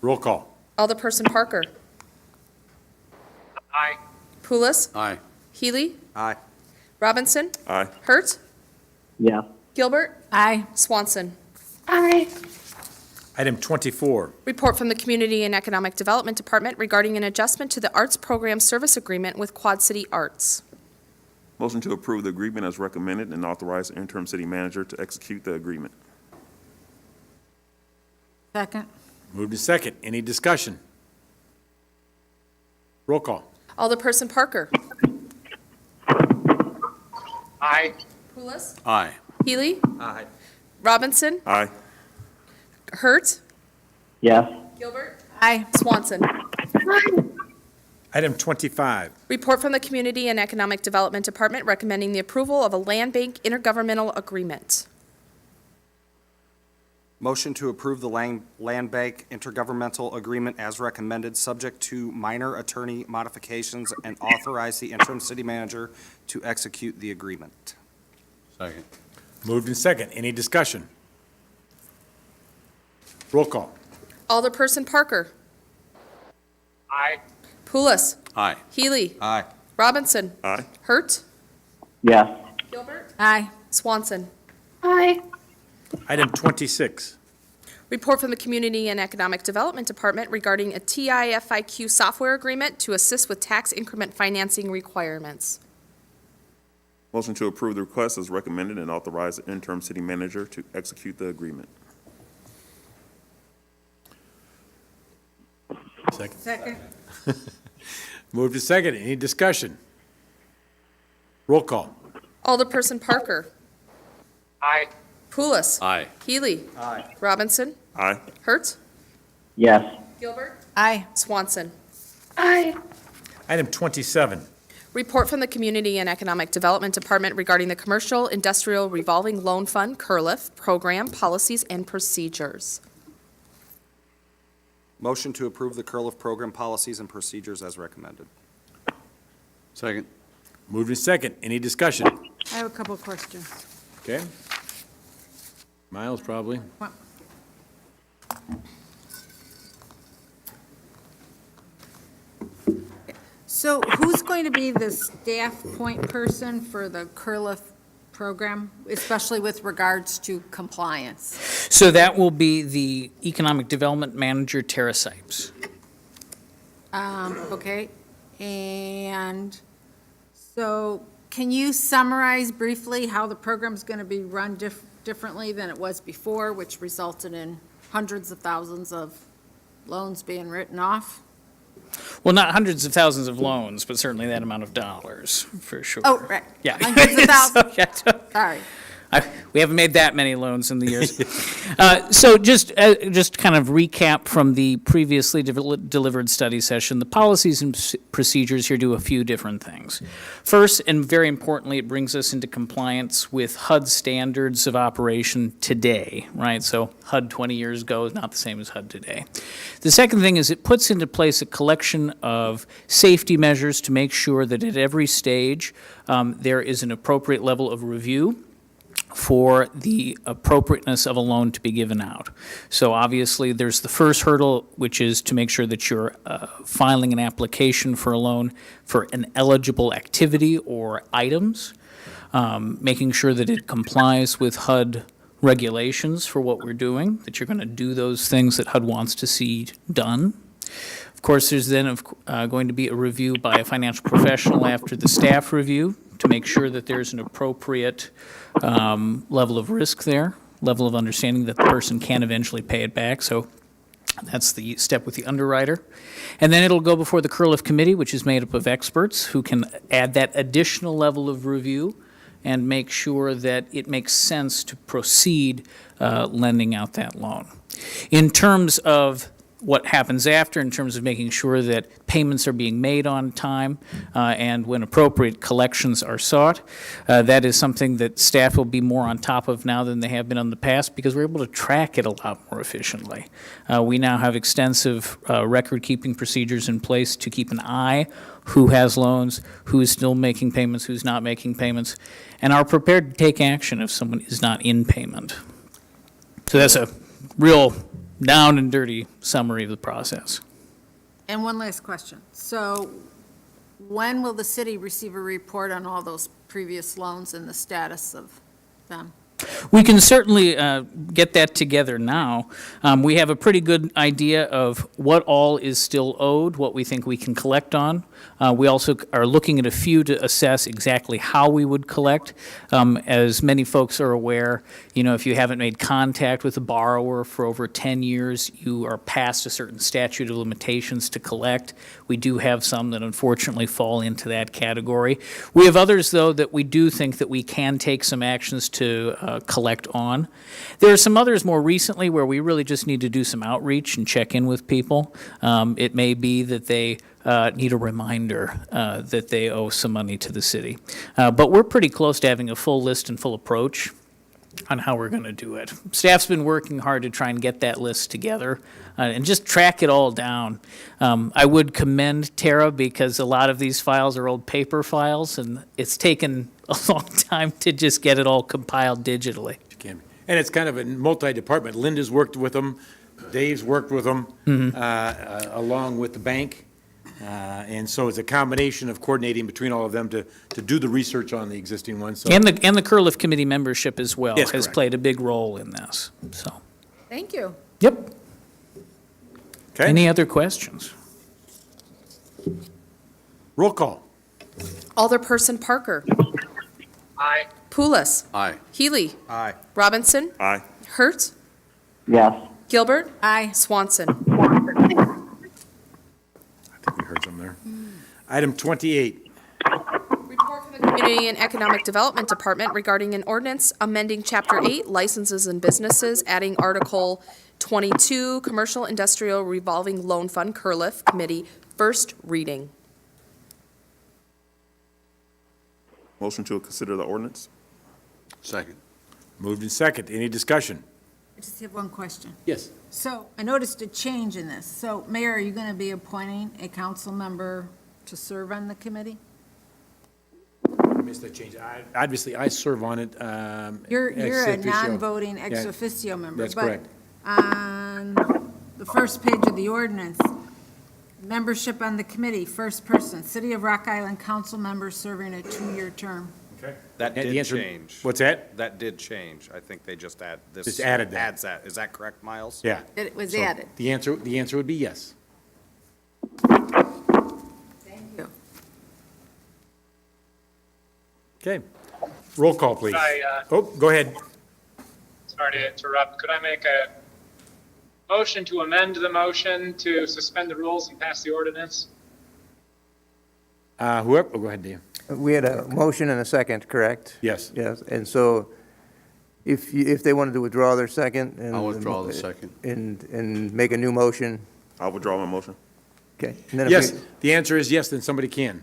Speaker 2: Roll call.
Speaker 1: Alderperson Parker?
Speaker 3: Aye.
Speaker 1: Pulis?
Speaker 13: Aye.
Speaker 1: Healy?
Speaker 8: Aye.
Speaker 1: Robinson?
Speaker 12: Aye.
Speaker 1: Hurt?
Speaker 3: Yes.
Speaker 1: Gilbert?
Speaker 4: Aye.
Speaker 1: Swanson?
Speaker 3: Aye.
Speaker 2: Item 24.
Speaker 1: Report from the Community and Economic Development Department regarding an adjustment to the Arts Program Service Agreement with Quad City Arts.
Speaker 12: Motion to approve the agreement as recommended and authorize the interim city manager to execute the agreement.
Speaker 4: Second.
Speaker 2: Moved in second. Any discussion? Roll call.
Speaker 1: Alderperson Parker?
Speaker 3: Aye.
Speaker 1: Pulis?
Speaker 13: Aye.
Speaker 1: Healy?
Speaker 8: Aye.
Speaker 1: Robinson?
Speaker 12: Aye.
Speaker 1: Hurt?
Speaker 3: Yes.
Speaker 1: Gilbert?
Speaker 4: Aye.
Speaker 1: Swanson?
Speaker 2: Item 25.
Speaker 1: Report from the Community and Economic Development Department recommending the approval of a land bank intergovernmental agreement.
Speaker 8: Motion to approve the land bank intergovernmental agreement as recommended, subject to minor attorney modifications, and authorize the interim city manager to execute the agreement.
Speaker 13: Second.
Speaker 2: Moved in second. Any discussion? Roll call.
Speaker 1: Alderperson Parker?
Speaker 3: Aye.
Speaker 1: Pulis?
Speaker 13: Aye.
Speaker 1: Healy?
Speaker 8: Aye.
Speaker 1: Robinson?
Speaker 12: Aye.
Speaker 1: Hurt?
Speaker 3: Yes.
Speaker 1: Gilbert?
Speaker 4: Aye.
Speaker 1: Swanson?
Speaker 3: Aye.
Speaker 2: Item 26.
Speaker 1: Report from the Community and Economic Development Department regarding a TIFIQ software agreement to assist with tax increment financing requirements.
Speaker 12: Motion to approve the request as recommended and authorize the interim city manager to execute the agreement.
Speaker 2: Second.
Speaker 4: Second.
Speaker 2: Moved in second. Any discussion? Roll call.
Speaker 1: Alderperson Parker?
Speaker 3: Aye.
Speaker 1: Pulis?
Speaker 13: Aye.
Speaker 1: Healy?
Speaker 8: Aye.
Speaker 1: Robinson?
Speaker 12: Aye.
Speaker 1: Hurt?
Speaker 3: Yes.
Speaker 1: Gilbert?
Speaker 4: Aye.
Speaker 1: Swanson?
Speaker 3: Aye.
Speaker 2: Item 27.
Speaker 1: Report from the Community and Economic Development Department regarding the Commercial Industrial Revolving Loan Fund, CURLIF, program, policies, and procedures.
Speaker 8: Motion to approve the CURLIF program policies and procedures as recommended.
Speaker 13: Second.
Speaker 2: Moved in second. Any discussion?
Speaker 4: I have a couple of questions.
Speaker 2: Okay. Miles, probably.
Speaker 4: So who's going to be the staff point person for the CURLIF program, especially with regards to compliance?
Speaker 15: So that will be the Economic Development Manager, Tara Sipes.
Speaker 4: Okay, and so can you summarize briefly how the program's going to be run differently than it was before, which resulted in hundreds of thousands of loans being written off?
Speaker 15: Well, not hundreds of thousands of loans, but certainly that amount of dollars, for sure.
Speaker 4: Oh, right.
Speaker 15: Yeah.
Speaker 4: Hundreds of thousands.
Speaker 15: So, yeah,
Speaker 4: Sorry.
Speaker 15: we haven't made that many loans in the years. So just kind of recap from the previously delivered study session, the policies and procedures here do a few different things. First, and very importantly, it brings us into compliance with HUD standards of operation today, right? So HUD 20 years ago is not the same as HUD today. The second thing is it puts into place a collection of safety measures to make sure that at every stage there is an appropriate level of review for the appropriateness of a loan to be given out. So obviously, there's the first hurdle, which is to make sure that you're filing an application for a loan for an eligible activity or items, making sure that it complies with HUD regulations for what we're doing, that you're going to do those things that HUD wants to see done. Of course, there's then going to be a review by a financial professional after the staff review to make sure that there's an appropriate level of risk there, level of understanding that the person can eventually pay it back. So that's the step with the underwriter. And then it'll go before the Curliff Committee, which is made up of experts who can add that additional level of review and make sure that it makes sense to proceed lending out that loan. In terms of what happens after, in terms of making sure that payments are being made on time and when appropriate, collections are sought. That is something that staff will be more on top of now than they have been in the past because we're able to track it a lot more efficiently. We now have extensive record-keeping procedures in place to keep an eye who has loans, who is still making payments, who's not making payments, and are prepared to take action if someone is not in payment. So that's a real down and dirty summary of the process.
Speaker 4: And one last question. So when will the city receive a report on all those previous loans and the status of them?
Speaker 15: We can certainly get that together now. We have a pretty good idea of what all is still owed, what we think we can collect on. We also are looking at a few to assess exactly how we would collect. As many folks are aware, if you haven't made contact with a borrower for over 10 years, you are past a certain statute of limitations to collect. We do have some that unfortunately fall into that category. We have others, though, that we do think that we can take some actions to collect on. There are some others more recently where we really just need to do some outreach and check in with people. It may be that they need a reminder that they owe some money to the city. But we're pretty close to having a full list and full approach on how we're going to do it. Staff's been working hard to try and get that list together and just track it all down. I would commend Tara because a lot of these files are old paper files, and it's taken a long time to just get it all compiled digitally.
Speaker 2: And it's kind of a multi-department. Linda's worked with them, Dave's worked with them, along with the bank. And so it's a combination of coordinating between all of them to do the research on the existing ones. So.
Speaker 15: And the Curliff Committee membership as well
Speaker 2: Yes,
Speaker 15: has
Speaker 2: correct.
Speaker 15: played a big role in this. So,
Speaker 4: Thank you.
Speaker 15: yep.
Speaker 2: Okay.
Speaker 15: Any other questions?
Speaker 2: Roll call.
Speaker 1: Alderperson Parker.
Speaker 3: Aye.
Speaker 1: Poulos.
Speaker 13: Aye.
Speaker 1: Healy.
Speaker 8: Aye.
Speaker 1: Robinson.
Speaker 12: Aye.
Speaker 1: Hurt.
Speaker 3: Yes.
Speaker 1: Gilbert.
Speaker 4: Aye.
Speaker 1: Swanson.
Speaker 2: I think we heard some there. Item 28.
Speaker 1: Report from the Community and Economic Development Department regarding an ordinance amending Chapter 8, Licenses and Businesses, adding Article 22, Commercial Industrial Revolving Loan Fund, Curliff Committee, first reading.
Speaker 12: Motion to consider the ordinance?
Speaker 13: Second.
Speaker 2: Moved in second. Any discussion?
Speaker 4: I just have one question.
Speaker 2: Yes.
Speaker 4: So I noticed a change in this. So Mayor, are you going to be appointing a council member to serve on the committee?
Speaker 2: I missed that change. Obviously, I serve on it.
Speaker 4: You're
Speaker 2: ex
Speaker 4: a
Speaker 2: officio.
Speaker 4: non-voting ex
Speaker 2: Yeah,
Speaker 4: officio member.
Speaker 2: that's correct.
Speaker 4: But on the first page of the ordinance, membership on the committee, first person, City of Rock Island council member serving a 2-year term.
Speaker 2: Okay.
Speaker 8: That
Speaker 2: And the
Speaker 8: did
Speaker 2: answer-
Speaker 8: change.
Speaker 2: What's that?
Speaker 8: That did change. I think they just add this.
Speaker 2: Just added that.
Speaker 8: Adds that. Is that correct, Miles?
Speaker 2: Yeah.
Speaker 4: It was
Speaker 2: So
Speaker 4: added.
Speaker 2: The answer would be yes.
Speaker 4: Thank you.
Speaker 2: Okay. Roll call, please.
Speaker 3: Hi,
Speaker 2: Oh, go ahead.
Speaker 3: sorry to interrupt. Could I make a motion to amend the motion to suspend the rules and pass the ordinance?
Speaker 2: Whoever, go ahead, Dave.
Speaker 16: We had a motion and a second, correct?
Speaker 2: Yes.
Speaker 16: Yes, and so if they wanted to withdraw their second and.
Speaker 13: I'll withdraw the second.
Speaker 16: And make a new motion,
Speaker 12: I'll withdraw my motion.
Speaker 16: okay. And then if
Speaker 2: Yes,
Speaker 16: we-
Speaker 2: the answer is yes, then somebody can.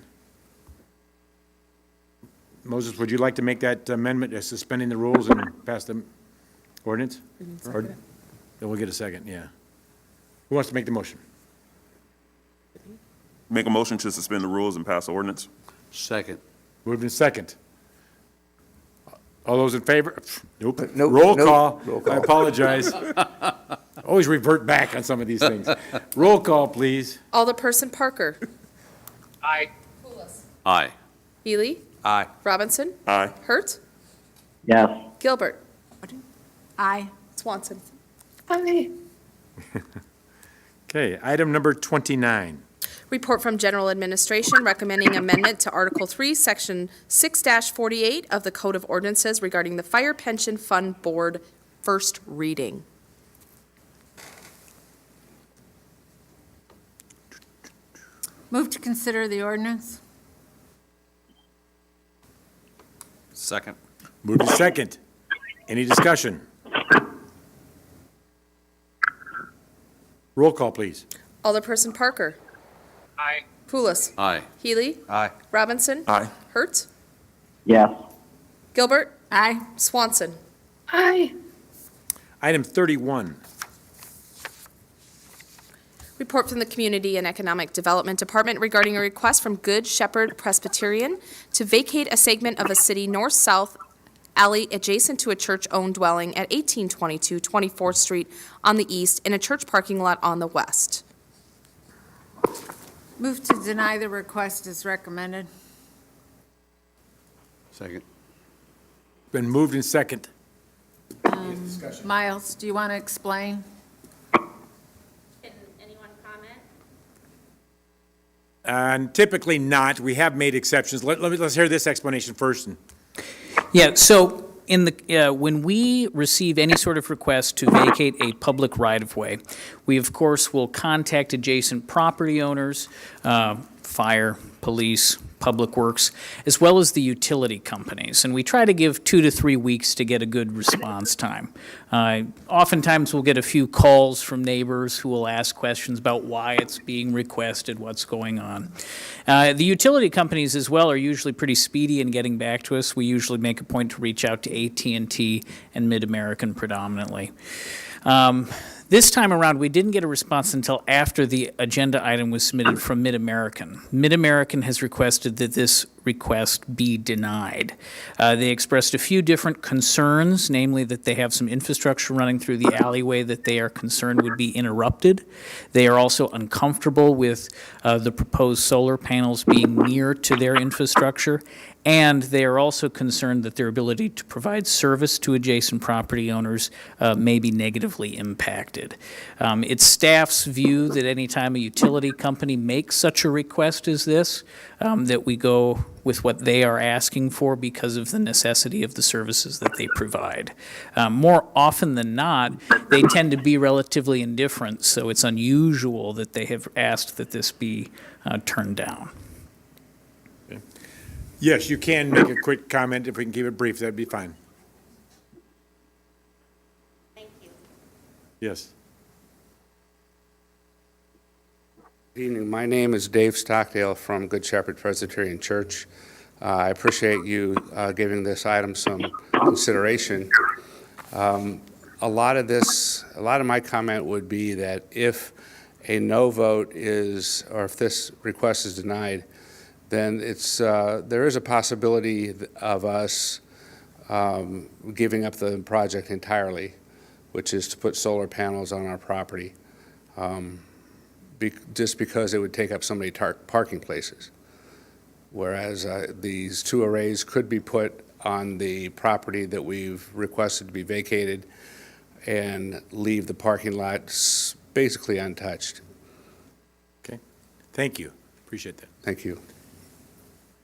Speaker 2: Moses, would you like to make that amendment, suspending the rules and pass the ordinance? Or then we'll get a second, yeah. Who wants to make the motion?
Speaker 12: Make a motion to suspend the rules and pass the ordinance?
Speaker 13: Second.
Speaker 2: Moved in second. All those in favor? Nope.
Speaker 16: Nope,
Speaker 2: Roll
Speaker 16: nope.
Speaker 2: call.
Speaker 16: Roll call.
Speaker 2: I apologize. Always revert back on some of these things. Roll call, please.
Speaker 1: Alderperson Parker.
Speaker 3: Aye.
Speaker 13: Aye.
Speaker 1: Healy.
Speaker 13: Aye.
Speaker 1: Robinson.
Speaker 12: Aye.
Speaker 1: Hurt.
Speaker 17: Yes.
Speaker 1: Gilbert.
Speaker 4: Aye.
Speaker 1: Swanson.
Speaker 17: Aye.
Speaker 2: Okay, item number 29.
Speaker 1: Report from General Administration recommending amendment to Article 3, Section 6-48 of the Code of Ordinances regarding the Fire Pension Fund Board, first reading.
Speaker 4: Move to consider the ordinance.
Speaker 8: Second.
Speaker 2: Move to second. Any discussion? Roll call, please.
Speaker 1: Alderperson Parker.
Speaker 3: Aye.
Speaker 1: Pulis.
Speaker 13: Aye.
Speaker 1: Healy.
Speaker 8: Aye.
Speaker 1: Robinson.
Speaker 12: Aye.
Speaker 1: Hurt.
Speaker 17: Yes.
Speaker 1: Gilbert.
Speaker 4: Aye.
Speaker 1: Swanson.
Speaker 17: Aye.
Speaker 2: Item 31.
Speaker 1: Report from the Community and Economic Development Department regarding a request from Good Shepherd Presbyterian to vacate a segment of a city north-south alley adjacent to a church-owned dwelling at 1822 24th Street on the east and a church parking lot on the west.
Speaker 4: Move to deny the request as recommended.
Speaker 13: Second.
Speaker 2: Been moved in second.
Speaker 4: Miles, do you want to explain?
Speaker 9: Can anyone comment?
Speaker 2: And typically not. We have made exceptions. Let's hear this explanation first.
Speaker 15: Yeah, so in the, when we receive any sort of request to vacate a public right-of-way, we of course will contact adjacent property owners, fire, police, public works, as well as the utility companies. And we try to give 2 to 3 weeks to get a good response time. Oftentimes we'll get a few calls from neighbors who will ask questions about why it's being requested, what's going on. The utility companies as well are usually pretty speedy in getting back to us. We usually make a point to reach out to AT&T and Mid-American predominantly. This time around, we didn't get a response until after the agenda item was submitted from Mid-American. Mid-American has requested that this request be denied. They expressed a few different concerns, namely that they have some infrastructure running through the alleyway that they are concerned would be interrupted. They are also uncomfortable with the proposed solar panels being near to their infrastructure, and they are also concerned that their ability to provide service to adjacent property owners may be negatively impacted. It's staff's view that any time a utility company makes such a request as this, that we go with what they are asking for because of the necessity of the services that they provide. More often than not, they tend to be relatively indifferent, so it's unusual that they have asked that this be turned down.
Speaker 2: Yes, you can make a quick comment. If we can keep it brief, that'd be fine.
Speaker 9: Thank you.
Speaker 2: Yes.
Speaker 18: Good evening. My name is Dave Stockdale from Good Shepherd Presbyterian Church. I appreciate you giving this item some consideration. A lot of my comment would be that if a no vote is, or if this request is denied, then there is a possibility of us giving up the project entirely, which is to put solar panels on our property, just because it would take up so many parking places. Whereas these 2 arrays could be put on the property that we've requested to be vacated and leave the parking lots basically untouched.
Speaker 2: Okay. Thank you. Appreciate that.
Speaker 18: Thank you.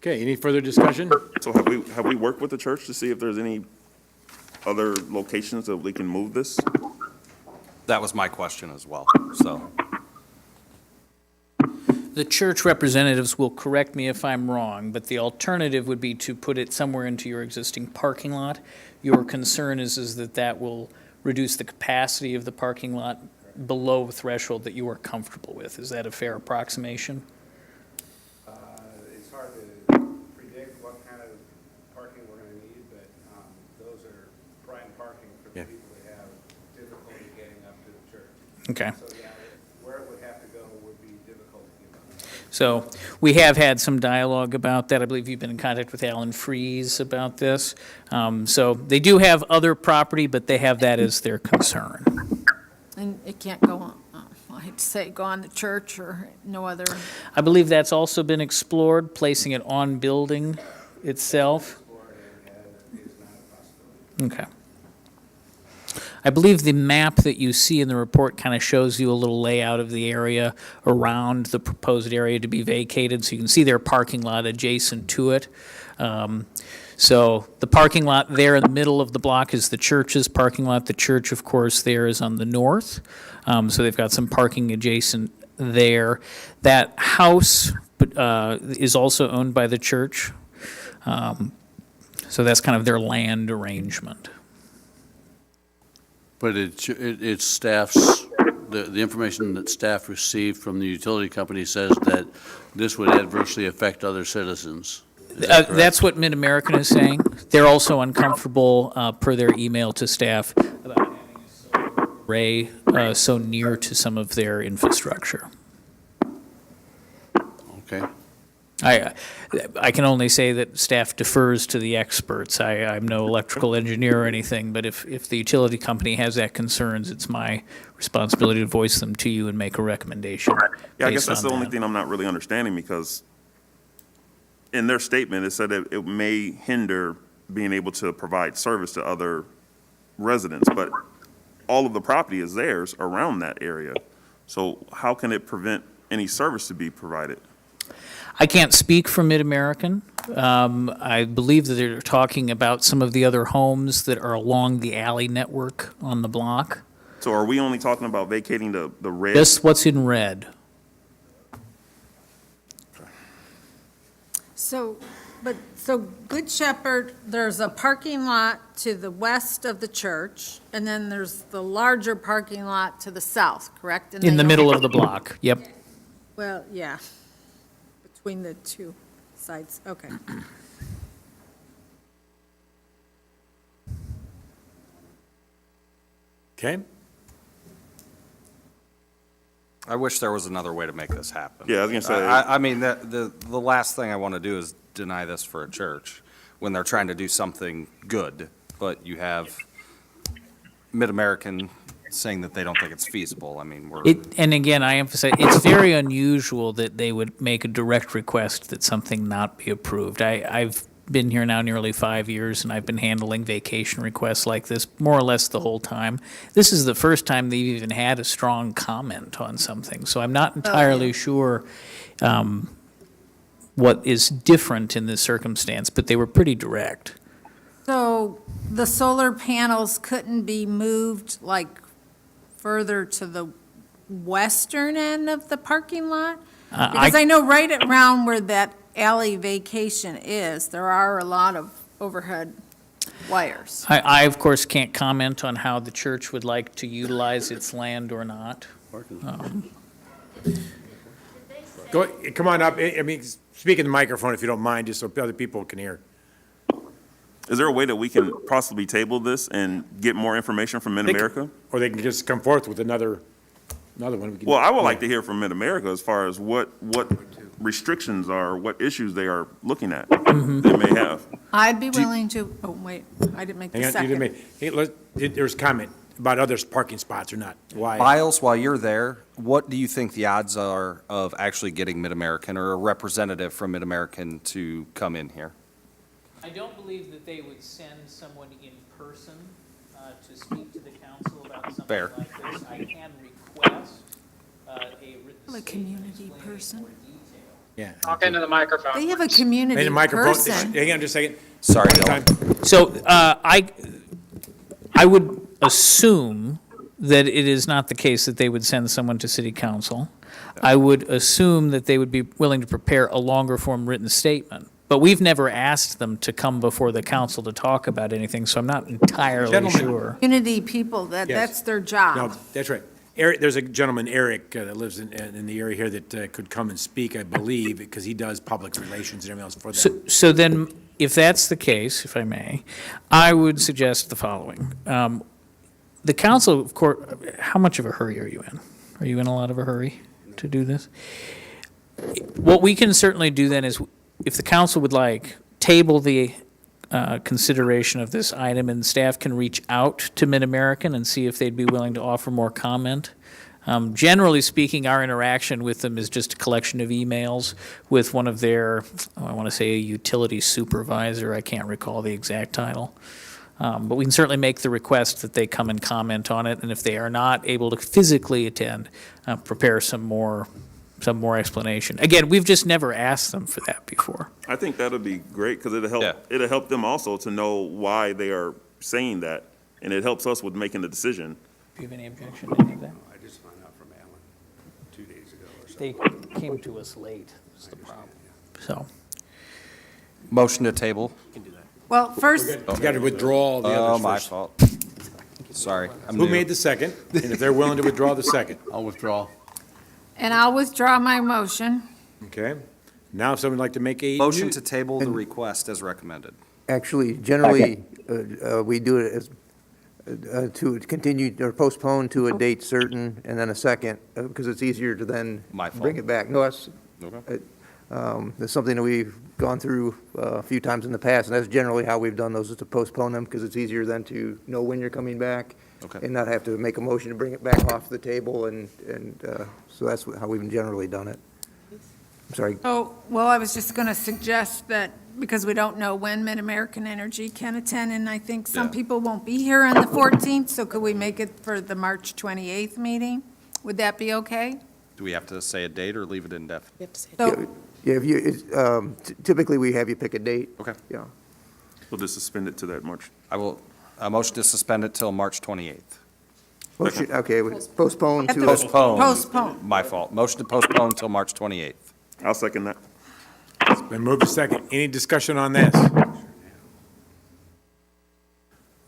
Speaker 2: Okay, any further discussion?
Speaker 12: So have we worked with the church to see if there's any other locations that we can move this?
Speaker 8: That was my question as well, so.
Speaker 15: The church representatives will correct me if I'm wrong, but the alternative would be to put it somewhere into your existing parking lot. Your concern is that that will reduce the capacity of the parking lot below a threshold that you are comfortable with. Is that a fair approximation?
Speaker 18: It's hard to predict what kind of parking we're going to need, but those are prime parking for the people that have difficulty getting up to the church.
Speaker 15: Okay.
Speaker 18: So yeah, where it would have to go would be difficult to give up.
Speaker 15: So we have had some dialogue about that. I believe you've been in contact with Alan Freeze about this. So they do have other property, but they have that as their concern.
Speaker 4: And it can't go on, I hate to say, go on the church or no other.
Speaker 15: I believe that's also been explored, placing it on building itself. Okay. I believe the map that you see in the report kind of shows you a little layout of the area around the proposed area to be vacated, so you can see their parking lot adjacent to it. So the parking lot there in the middle of the block is the church's parking lot. The church, of course, there is on the north, so they've got some parking adjacent there. That house is also owned by the church, so that's kind of their land arrangement.
Speaker 13: But it's staff's, the information that staff received from the utility company says that this would adversely affect other citizens. Is that correct?
Speaker 15: That's what Mid-American is saying. They're also uncomfortable, per their email to staff, about having a solar array so near to some of their infrastructure.
Speaker 13: Okay.
Speaker 15: I can only say that staff defers to the experts. I'm no electrical engineer or anything, but if the utility company has that concerns, it's my responsibility to voice them to you and make a recommendation.
Speaker 12: Yeah, I guess
Speaker 15: based
Speaker 12: that's
Speaker 15: on
Speaker 12: the only
Speaker 15: that.
Speaker 12: thing I'm not really understanding, because in their statement, it said that it may hinder being able to provide service to other residents, but all of the property is theirs around that area. So how can it prevent any service to be provided?
Speaker 15: I can't speak for Mid-American. I believe that they're talking about some of the other homes that are along the alley network on the block.
Speaker 12: So are we only talking about vacating the red?
Speaker 15: Just what's in red.
Speaker 4: So Good Shepherd, there's a parking lot to the west of the church, and then there's the larger parking lot to the south, correct? And
Speaker 15: In
Speaker 4: they
Speaker 15: the
Speaker 4: don't-
Speaker 15: middle of the block, yep.
Speaker 4: Well, yeah, between the two sides, okay.
Speaker 2: Okay?
Speaker 8: I wish there was another way to make this happen.
Speaker 12: Yeah, I was gonna say-
Speaker 8: I mean, the last thing I want to do is deny this for a church when they're trying to do something good, but you have Mid-American saying that they don't think it's feasible. I mean,
Speaker 15: And again, I emphasize, it's very unusual that they would make a direct request that something not be approved. I've been here now nearly 5 years, and I've been handling vacation requests like this more or less the whole time. This is the first time they've even had a strong comment on something, so I'm not entirely sure what is different in this circumstance, but they were pretty direct.
Speaker 4: So the solar panels couldn't be moved like further to the western end of the parking lot? Because I know right around where that alley vacation is, there are a lot of overhead wires.
Speaker 15: I, of course, can't comment on how the church would like to utilize its land or not.
Speaker 2: Go, come on up. I mean, speak in the microphone if you don't mind, just so other people can hear.
Speaker 12: Is there a way that we can possibly table this and get more information from Mid-America?
Speaker 2: Or they can just come forth with another one. We can-
Speaker 12: Well, I would like to hear from Mid-America as far as what restrictions are, what issues they are looking at, they may have.
Speaker 4: I'd be willing to, oh, wait, I didn't make the
Speaker 2: Hang on, you didn't
Speaker 4: second.
Speaker 2: make, hey, there's comment about other parking spots or not. Why?
Speaker 8: Miles, while you're there, what do you think the odds are of actually getting Mid-American or a representative from Mid-American to come in here?
Speaker 15: I don't believe that they would send someone in person to speak to the council about something
Speaker 8: Fair.
Speaker 15: like this. I can request a written
Speaker 4: A community person.
Speaker 2: Yeah.
Speaker 3: Talk into the microphone.
Speaker 4: They have a
Speaker 2: Hey,
Speaker 4: community
Speaker 2: the microphone,
Speaker 4: person.
Speaker 2: hang on just a second.
Speaker 8: Sorry,
Speaker 2: Time.
Speaker 8: Dylan.
Speaker 15: So I would assume that it is not the case that they would send someone to city council. I would assume that they would be willing to prepare a longer form written statement. But we've never asked them to come before the council to talk about anything, so I'm not entirely
Speaker 2: Gentlemen.
Speaker 15: sure.
Speaker 4: Community people, that's their job.
Speaker 2: No, that's right. Eric, there's a gentleman, Eric, that lives in the area here that could come and speak, I believe, because he does public relations and everything else for them.
Speaker 15: So then, if that's the case, if I may, I would suggest the following. The council, of course, how much of a hurry are you in? Are you in a lot of a hurry to do this? what we can certainly do then is, if the council would like, table the consideration of this item, and staff can reach out to Mid-American and see if they'd be willing to offer more comment. Generally speaking, our interaction with them is just a collection of emails with one of their, I want to say a utility supervisor, I can't recall the exact title. But we can certainly make the request that they come and comment on it, and if they are not able to physically attend, prepare some more explanation. Again, we've just never asked them for that before.
Speaker 12: I think that'll be great, because it'll help them also to know why they are saying that, and it helps us with making the decision.
Speaker 15: Do you have any objection to any of that?
Speaker 18: I just found out from Alan 2 days ago or so.
Speaker 15: They came to us late, is the problem. So,
Speaker 8: Motion to table.
Speaker 4: Well, first,
Speaker 2: You got to withdraw the
Speaker 8: Oh,
Speaker 2: others
Speaker 8: my
Speaker 2: first.
Speaker 8: fault. Sorry. I'm
Speaker 2: Who
Speaker 8: new.
Speaker 2: made the second? And if they're willing to withdraw the second?
Speaker 13: I'll withdraw.
Speaker 4: and I'll withdraw my motion.
Speaker 2: Okay. Now, if someone would like to make a.
Speaker 8: Motion to table the request as recommended.
Speaker 16: Actually, generally, we do it as, to continue or postpone to a date certain, and then a second, because it's easier to then
Speaker 8: My fault.
Speaker 16: bring it back. No, that's,
Speaker 8: Okay.
Speaker 16: that's something that we've gone through a few times in the past, and that's generally how we've done those, is to postpone them, because it's easier then to know when you're coming back.
Speaker 8: Okay.
Speaker 16: And not have to make a motion to bring it back off the table, and so that's how we've generally done it. I'm sorry.
Speaker 4: Oh, well, I was just going to suggest that, because we don't know when Mid-American Energy can attend, and I think some
Speaker 8: Yeah.
Speaker 4: people won't be here on the 14th, so could we make it for the March 28th meeting? Would that be okay?
Speaker 8: Do we have to say a date or leave it indefinite?
Speaker 4: So,
Speaker 16: Yeah, if you, typically we have you pick a date.
Speaker 8: Okay.
Speaker 16: Yeah.
Speaker 12: We'll just suspend it to that March.
Speaker 8: I will, a motion to suspend it till March 28th.
Speaker 16: Motion, okay, postpone
Speaker 4: At
Speaker 16: to.
Speaker 4: the-
Speaker 8: Postpone.
Speaker 4: Postpone.
Speaker 8: My fault. Motion to postpone till March 28th.
Speaker 12: I'll second that.
Speaker 2: Been moved to second. Any discussion on this?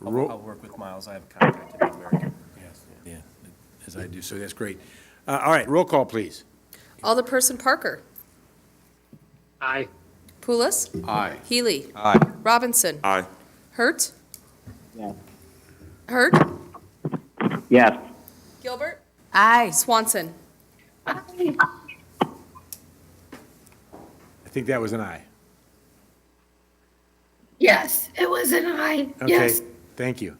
Speaker 14: I'll work with Miles. I have contacted Mid-American.
Speaker 2: Yeah, as I do, so that's great. All right, roll call, please.
Speaker 1: Alderperson Parker.
Speaker 3: Aye.
Speaker 1: Pulis.
Speaker 13: Aye.
Speaker 1: Healy.
Speaker 8: Aye.
Speaker 1: Robinson.
Speaker 12: Aye.
Speaker 1: Hurt.
Speaker 17: Yes.
Speaker 1: Hurt.
Speaker 17: Yes.
Speaker 1: Gilbert.
Speaker 4: aye.
Speaker 1: Swanson.
Speaker 17: Aye.
Speaker 2: I think that was an aye.
Speaker 17: Yes, it was an aye.
Speaker 2: Okay, thank you.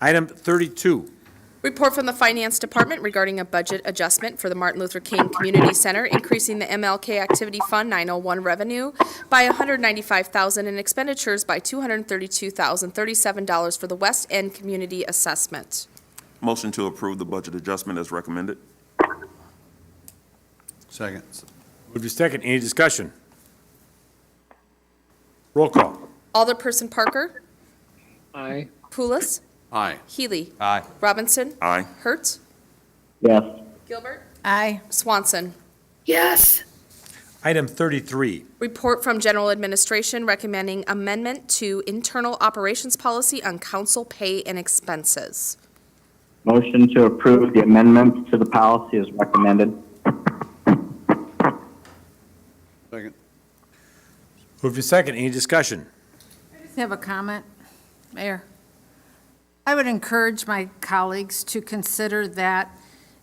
Speaker 2: Item 32.
Speaker 1: Report from the Finance Department regarding a budget adjustment for the Martin Luther King Community Center, increasing the MLK Activity Fund 901 revenue by $195,000 and expenditures by $232,037 for the West End Community Assessment.
Speaker 12: Motion to approve the budget adjustment as recommended.
Speaker 13: Second.
Speaker 2: Moved to second. Any discussion? Roll call.
Speaker 1: Alderperson Parker.
Speaker 3: Aye.
Speaker 1: Pulis.
Speaker 13: Aye.
Speaker 1: Healy.
Speaker 8: Aye.
Speaker 1: Robinson.
Speaker 12: Aye.
Speaker 1: Hurt.
Speaker 17: Yes.
Speaker 1: Gilbert.
Speaker 4: Aye.
Speaker 1: Swanson.
Speaker 17: Yes.
Speaker 2: Item 33.
Speaker 1: Report from General Administration recommending amendment to internal operations policy on council pay and expenses.
Speaker 17: Motion to approve the amendment to the policy is recommended.
Speaker 13: Second.
Speaker 2: Moved to second. Any discussion?
Speaker 4: I just have a comment, Mayor. I would encourage my colleagues to consider that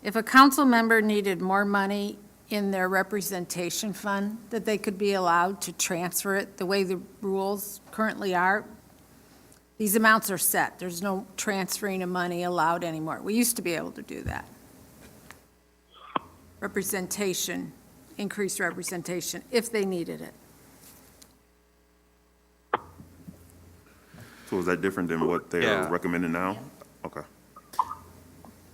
Speaker 4: if a council member needed more money in their representation fund, that they could be allowed to transfer it the way the rules currently are. These amounts are set. There's no transferring of money allowed anymore. We used to be able to do that. Representation, increased representation, if they needed it.
Speaker 12: So is that different than what they're
Speaker 8: Yeah.
Speaker 12: recommending now? Okay.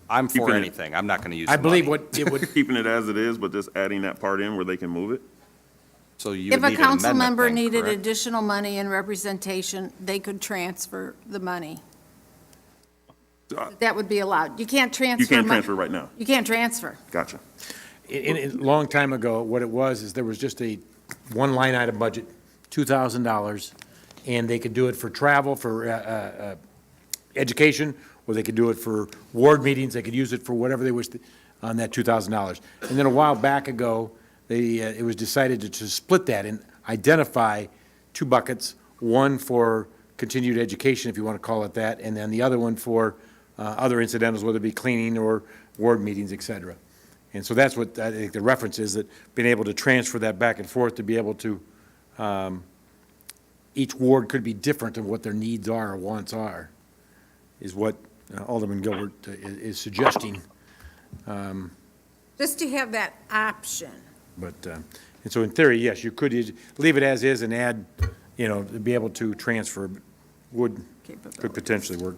Speaker 8: I'm for
Speaker 12: Keeping it-
Speaker 8: anything. I'm not going to use
Speaker 2: I
Speaker 8: the
Speaker 2: believe
Speaker 8: money.
Speaker 2: what it would,
Speaker 12: Keeping it as it is, but just adding that part in where they can move it?
Speaker 8: So you
Speaker 4: If
Speaker 8: would
Speaker 4: a
Speaker 8: need an
Speaker 4: council
Speaker 8: amendment
Speaker 4: member
Speaker 8: then,
Speaker 4: needed
Speaker 8: correct?
Speaker 4: additional money in representation, they could transfer the money. That would be allowed. You can't transfer.
Speaker 12: You can't
Speaker 4: mon-
Speaker 12: transfer right now.
Speaker 4: You can't transfer.
Speaker 12: Gotcha.
Speaker 2: a long time ago, what it was is there was just a one line item budget, $2,000, and they could do it for travel, for education, or they could do it for ward meetings. They could use it for whatever they wished on that $2,000. And then a while back ago, it was decided to split that and identify two buckets, one for continued education, if you want to call it that, and then the other one for other incidentals, whether it be cleaning or ward meetings, et cetera. And so that's what I think the reference is, that being able to transfer that back and forth, to be able to, each ward could be different in what their needs are or wants are, is what Alderman Gilbert is suggesting.
Speaker 4: Just to have that option.
Speaker 2: But, and so in theory, yes, you could leave it as is and add, to be able to transfer could potentially work.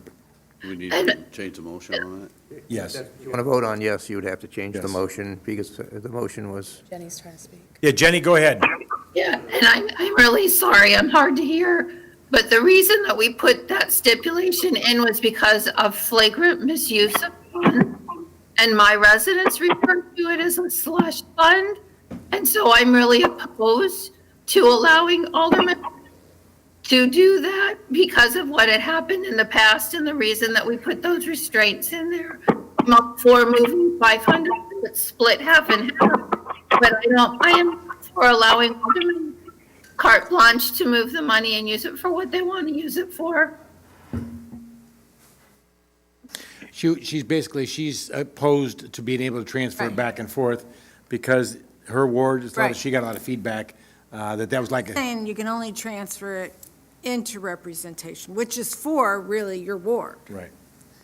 Speaker 13: Do we need to change the motion on that?
Speaker 2: Yes.
Speaker 16: If you want to vote on yes, you would have to change the motion, because the motion was,
Speaker 1: Jenny's trying to speak.
Speaker 2: Yeah, Jenny, go ahead.
Speaker 19: Yeah, and I'm really sorry, I'm hard to hear, but the reason that we put that stipulation in was because of flagrant misuse of funds, and my residents refer to it as a slush fund, and so I'm really opposed to allowing aldermen to do that because of what had happened in the past and the reason that we put those restraints in there. I'm up for moving 500, but split half and half, but I am for allowing aldermen carte blanche to move the money and use it for what they want to use it for.
Speaker 2: She's opposed to being able to transfer it back and forth because her ward, she got a lot of feedback, that was like
Speaker 4: Saying you can only transfer it into representation, which is for really your ward.
Speaker 2: Right.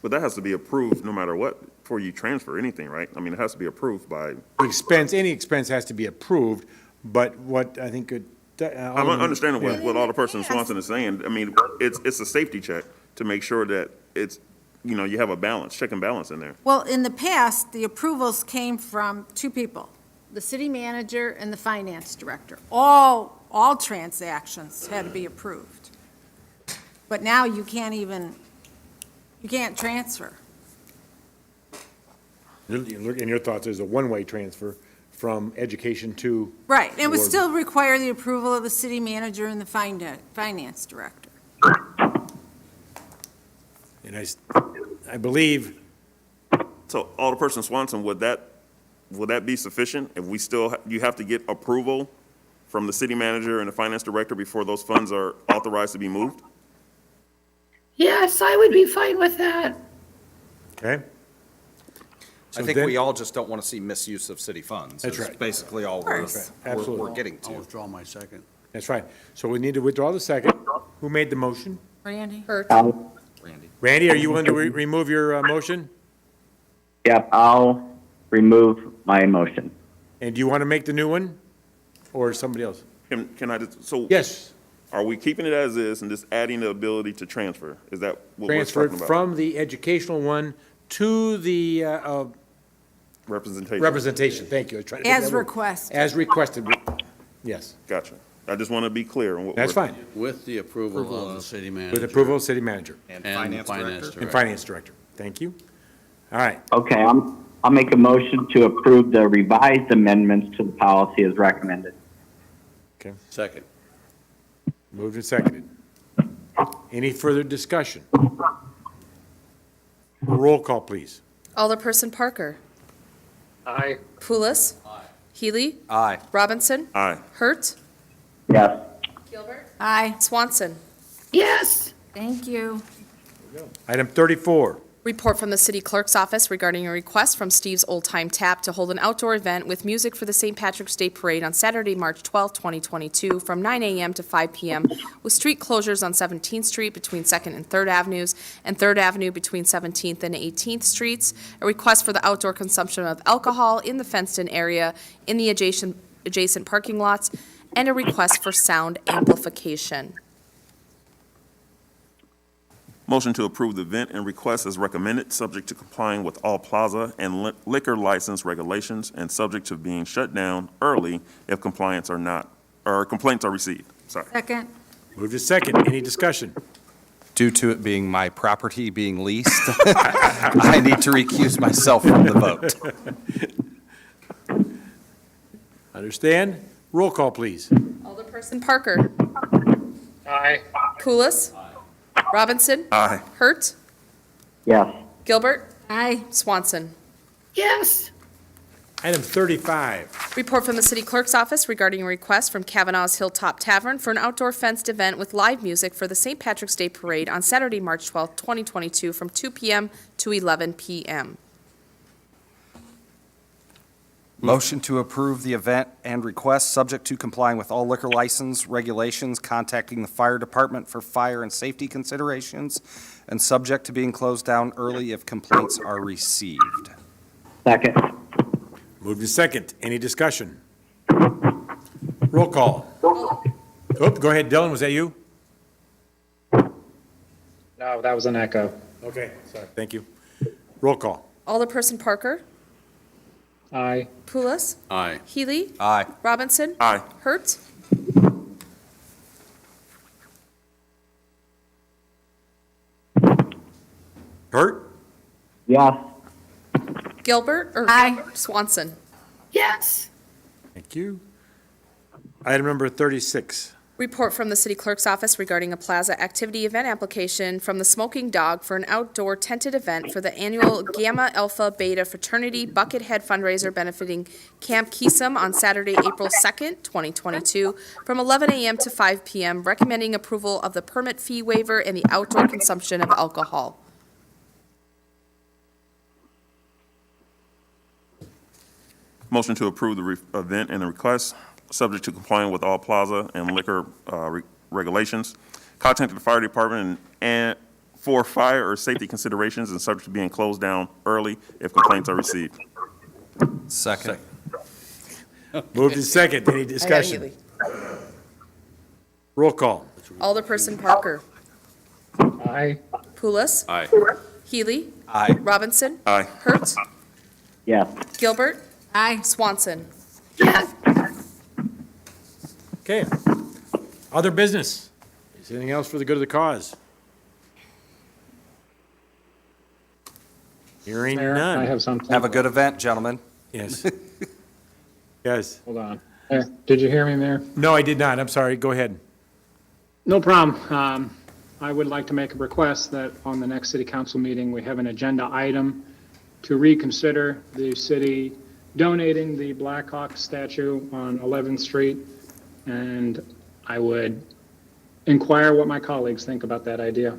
Speaker 12: But that has to be approved no matter what, before you transfer anything, right? I mean, it has to be approved by.
Speaker 2: Any expense has to be approved, but what I think
Speaker 12: I'm understanding what Alderperson Swanson is saying. I mean, it's a safety check to make sure that it's, you have a balance, check and balance in there.
Speaker 4: Well, in the past, the approvals came from two people, the city manager and the finance director. All transactions had to be approved. But now you can't transfer.
Speaker 2: In your thoughts, there's a one-way transfer from education to.
Speaker 4: Right, and it would
Speaker 2: ward.
Speaker 4: still require the approval of the city manager and the finance director.
Speaker 2: And I believe.
Speaker 12: So Alderperson Swanson, would that be sufficient if you have to get approval from the city manager and the finance director before those funds are authorized to be moved?
Speaker 19: Yes, I would be fine with that.
Speaker 2: Okay.
Speaker 8: I think we all just don't want to see misuse of city funds.
Speaker 2: That's
Speaker 8: It's
Speaker 2: right.
Speaker 8: basically all we're getting
Speaker 13: I'll
Speaker 8: to.
Speaker 13: withdraw my second.
Speaker 2: That's right. So we need to withdraw the second. Who made the motion?
Speaker 4: Randy?
Speaker 2: Randy, are you willing to remove your motion?
Speaker 17: Yep, I'll remove my motion.
Speaker 2: And do you want to make the new one, or somebody else?
Speaker 12: Can I just, so.
Speaker 2: Yes.
Speaker 12: Are we keeping it as is and just adding the ability to transfer? Is that what we're
Speaker 2: Transfer
Speaker 12: talking about?
Speaker 2: from the educational one to the
Speaker 12: Representation.
Speaker 2: Thank you. I was trying to
Speaker 4: As
Speaker 2: think of that word.
Speaker 4: requested.
Speaker 2: As requested. Yes.
Speaker 12: Gotcha. I just want to be clear on what.
Speaker 2: That's fine.
Speaker 13: With the approval of the city manager.
Speaker 2: With approval of city manager
Speaker 8: And
Speaker 13: And
Speaker 8: finance director.
Speaker 2: and finance director. Thank you. All right.
Speaker 17: Okay, I'll make a motion to approve the revised amendments to the policy as recommended.
Speaker 2: Okay.
Speaker 13: Second.
Speaker 2: Moved and seconded. Any further discussion? Roll call, please.
Speaker 1: Alderperson Parker.
Speaker 3: Aye.
Speaker 1: Pulis. Healy.
Speaker 8: Aye.
Speaker 1: Robinson.
Speaker 12: Aye.
Speaker 1: Hurt.
Speaker 17: Yes.
Speaker 1: Gilbert.
Speaker 4: Aye.
Speaker 1: Swanson.
Speaker 19: Yes.
Speaker 4: Thank you.
Speaker 2: Item 34.
Speaker 1: Report from the city clerk's office regarding a request from Steve's Old Time Tap to hold an outdoor event with music for the St. Patrick's Day Parade on Saturday, March 12, 2022, from 9 a.m. to 5 p.m., with street closures on 17th Street between 2nd and 3rd Avenues, and 3rd Avenue between 17th and 18th Streets. A request for the outdoor consumption of alcohol in the fenced-in area in the adjacent parking lots, and a request for sound amplification.
Speaker 12: Motion to approve the event and request as recommended, subject to complying with all plaza and liquor license regulations and subject to being shut down early if compliance are not, or complaints are received. Sorry.
Speaker 4: Second.
Speaker 2: Moved to second. Any discussion?
Speaker 8: Due to it being my property being leased, I need to recuse myself from the vote.
Speaker 2: Understand? Roll call, please.
Speaker 1: Alderperson Parker.
Speaker 3: Aye.
Speaker 1: Pulis. Robinson.
Speaker 12: Aye.
Speaker 1: Hurt.
Speaker 17: Yes.
Speaker 1: Gilbert.
Speaker 4: Aye.
Speaker 1: Swanson.
Speaker 19: Yes.
Speaker 2: Item 35.
Speaker 1: Report from the city clerk's office regarding a request from Kavanaugh's Hilltop Tavern for an outdoor fenced event with live music for the St. Patrick's Day Parade on Saturday, March 12, 2022, from 2 p.m. to 11 p.m.
Speaker 8: Motion to approve the event and request, subject to complying with all liquor license regulations, contacting the fire department for fire and safety considerations, and subject to being closed down early if complaints are received.
Speaker 17: Second.
Speaker 2: Moved to second. Any discussion? Roll call. Oop, go ahead, Dylan, was that you?
Speaker 3: No, that was an echo.
Speaker 2: Okay, sorry, thank you. Roll call.
Speaker 1: Alderperson Parker?
Speaker 3: Aye.
Speaker 1: Pulis?
Speaker 13: Aye.
Speaker 1: Healy?
Speaker 8: Aye.
Speaker 1: Robinson?
Speaker 12: Aye.
Speaker 1: Hertz?
Speaker 2: Hurt?
Speaker 17: Yes.
Speaker 1: Gilbert? Or
Speaker 9: Aye.
Speaker 1: Swanson?
Speaker 19: Yes.
Speaker 2: Thank you. Item number 36.
Speaker 1: Report from the city clerk's office regarding a plaza activity event application from the Smoking Dog for an outdoor tented event for the annual Gamma Alpha Beta Fraternity Buckethead fundraiser benefiting Camp Keesum on Saturday, April 2nd, 2022, from 11 a.m. to 5 p.m., recommending approval of the permit fee waiver and the outdoor consumption of alcohol.
Speaker 12: Motion to approve the event and the request, subject to complying with all plaza and liquor regulations. Contact the fire department and for fire or safety considerations and subject to being closed down early if complaints are received.
Speaker 8: Second.
Speaker 2: Moved to second. Any discussion? Roll call.
Speaker 1: Alderperson Parker?
Speaker 3: Aye.
Speaker 1: Pulis?
Speaker 13: Aye.
Speaker 1: Healy?
Speaker 8: Aye.
Speaker 1: Robinson?
Speaker 12: Aye.
Speaker 1: Hertz?
Speaker 17: Yes.
Speaker 1: Gilbert? Aye. Swanson?
Speaker 19: Yes.
Speaker 2: Okay. Other business? Is there anything else for the good of the cause? Hearing
Speaker 3: Mayor,
Speaker 2: none.
Speaker 3: I have something.
Speaker 8: Have a good event, gentlemen.
Speaker 2: Yes. Yes.
Speaker 3: Hold on. Did you hear me, Mayor?
Speaker 2: No, I did not. I'm sorry. Go ahead.
Speaker 3: No problem. I would like to make a request that on the next city council meeting, we have an agenda item to reconsider the city donating the Blackhawks statue on 11th Street. And I would inquire what my colleagues think about that idea.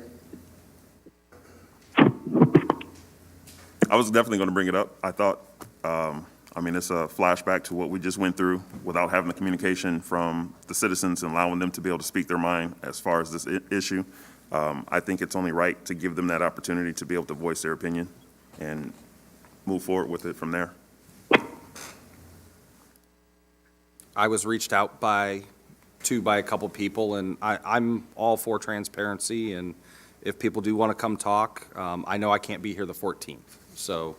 Speaker 12: I was definitely going to bring it up. I thought, it's a flashback to what we just went through without having the communication from the citizens and allowing them to be able to speak their mind as far as this issue. I think it's only right to give them that opportunity to be able to voice their opinion and move forward with it from there.
Speaker 8: I was reached out by a couple people, and I'm all for transparency, and if people do want to come talk, I know I can't be here the 14th, so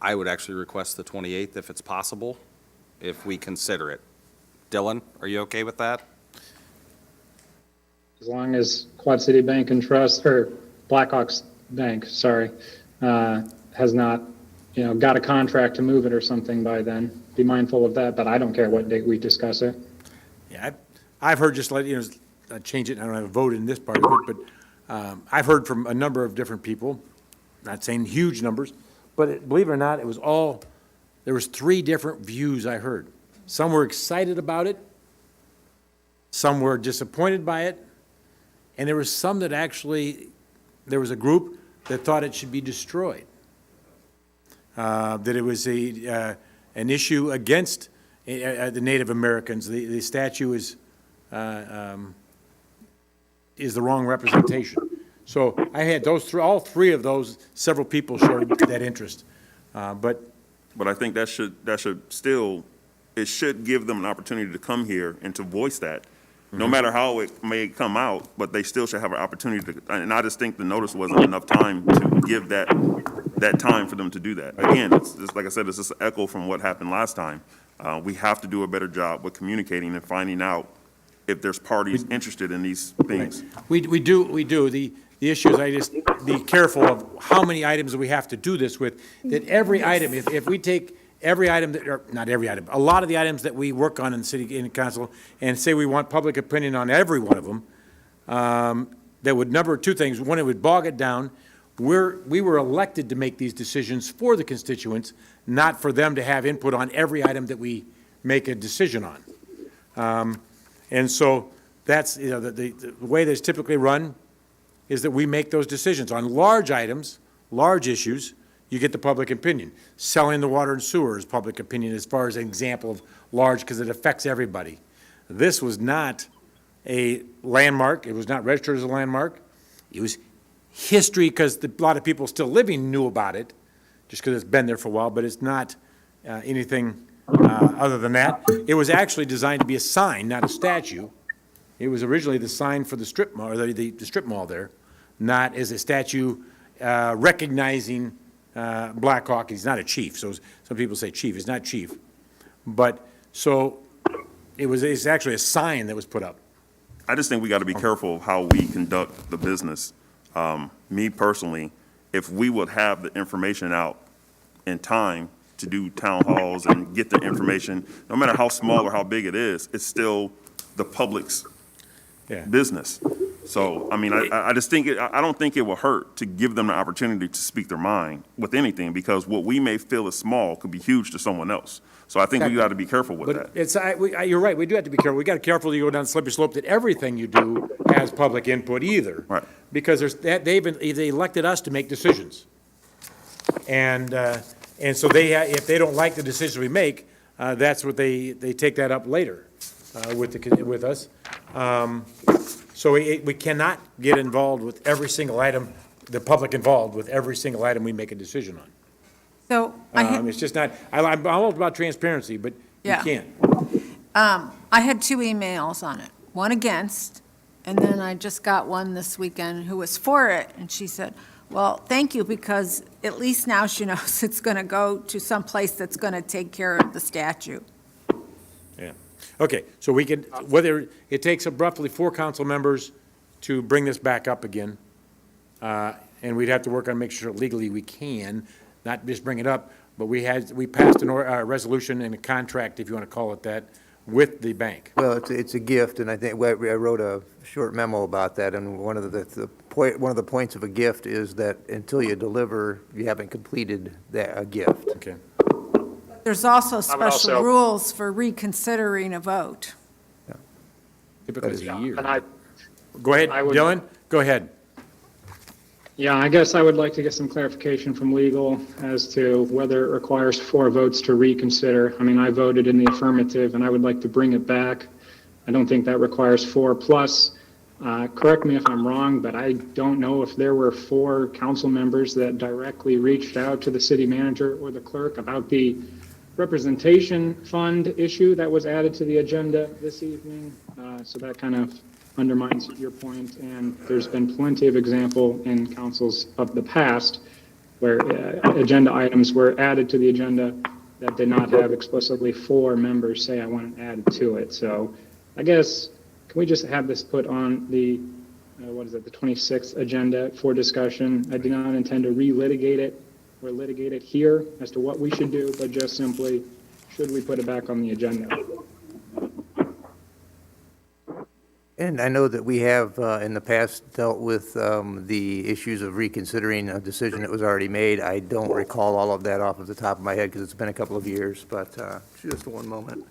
Speaker 8: I would actually request the 28th if it's possible, if we consider it. Dylan, are you okay with that?
Speaker 3: As long as Quad City Bank and Trust, or Blackhawks Bank, sorry, has not, got a contract to move it or something by then. Be mindful of that, but I don't care what date we discuss it.
Speaker 2: Yeah, I've heard, just let change it. I don't have a vote in this part of it, but I've heard from a number of different people, not saying huge numbers, but believe it or not, there was 3 different views I heard. Some were excited about it, some were disappointed by it, and there was some that there was a group that thought it should be destroyed. That it was an issue against the Native Americans. The statue is the wrong representation. So I had all 3 of those. Several people showed that interest, but
Speaker 12: I think that should still, it should give them an opportunity to come here and to voice that. No matter how it may come out, but they still should have an opportunity to, and I just think the notice wasn't enough time to give that time for them to do that. Again, it's just, like I said, it's just an echo from what happened last time. We have to do a better job with communicating and finding out if there's parties interested in these things.
Speaker 2: we do. The issue is I just be careful of how many items we have to do this with, that every item, if we take every item or not every item, a lot of the items that we work on in the city council and say we want public opinion on every one of them, that would number 2 things. One, it would bog it down. We were elected to make these decisions for the constituents, not for them to have input on every item that we make a decision on. And so that's, the way that's typically run is that we make those decisions. On large items, large issues, you get the public opinion. Selling the water and sewer is public opinion as far as an example of large, because it affects everybody. This was not a landmark. It was not registered as a landmark. It was history because a lot of people still living knew about it, just because it's been there for a while, but it's not anything other than that. It was actually designed to be a sign, not a statue. It was originally the sign for the strip mall, or the strip mall there, not as a statue recognizing Blackhawk. He's not a chief, so some people say chief. He's not chief. But, so, it's actually a sign that was put up.
Speaker 12: I just think we got to be careful of how we conduct the business. Me personally, if we would have the information out in time to do town halls and get the information, no matter how small or how big it is, it's still the public's business. So, I mean, I just think, I don't think it will hurt to give them the opportunity to speak their mind with anything, because what we may feel is small could be huge to someone else. So I think we got to be careful with that.
Speaker 2: But you're right, we do have to be careful. We got to be careful to go down the slippery slope that everything you do has public input either.
Speaker 12: Right.
Speaker 2: Because they elected us to make decisions. And so if they don't like the decisions we make, that's what they take that up later with us. So we cannot get involved with every single item, the public involved with every single item we make a decision on.
Speaker 4: So
Speaker 2: It's just not, I'm all about transparency, but you can't.
Speaker 4: I had 2 emails on it, one against, and then I just got one this weekend who was for it, and she said, well, thank you, because at least now she knows it's going to go to some place that's going to take care of the statue.
Speaker 2: Yeah. Okay, so we can, whether, it takes roughly 4 council members to bring this back up again, and we'd have to work on making sure legally we can, not just bring it up, but we passed a resolution and a contract, if you want to call it that, with the bank.
Speaker 16: Well, it's a gift, and I think I wrote a short memo about that, and one of the points of a gift is that until you deliver, you haven't completed a gift.
Speaker 2: Okay.
Speaker 4: There's also special rules for reconsidering a vote.
Speaker 2: Typically it's a year.
Speaker 3: And
Speaker 2: Go ahead, Dylan, go ahead.
Speaker 3: Yeah, I guess I would like to get some clarification from legal as to whether it requires 4 votes to reconsider. I mean, I voted in the affirmative, and I would like to bring it back. I don't think that requires 4. Plus, correct me if I'm wrong, but I don't know if there were 4 council members that directly reached out to the city manager or the clerk about the representation fund issue that was added to the agenda this evening. So that kind of undermines your point, and there's been plenty of example in councils of the past where agenda items were added to the agenda that did not have explicitly 4 members say, I want it added to it. So I guess, can we just have this put on the, the 26th agenda for discussion? I do not intend to relitigate it or litigate it here as to what we should do, but just simply, should we put it back on the agenda?
Speaker 16: And I know that we have in the past dealt with the issues of reconsidering a decision that was already made. I don't recall all of that off of the top of my head because it's been a couple of years, but just one moment.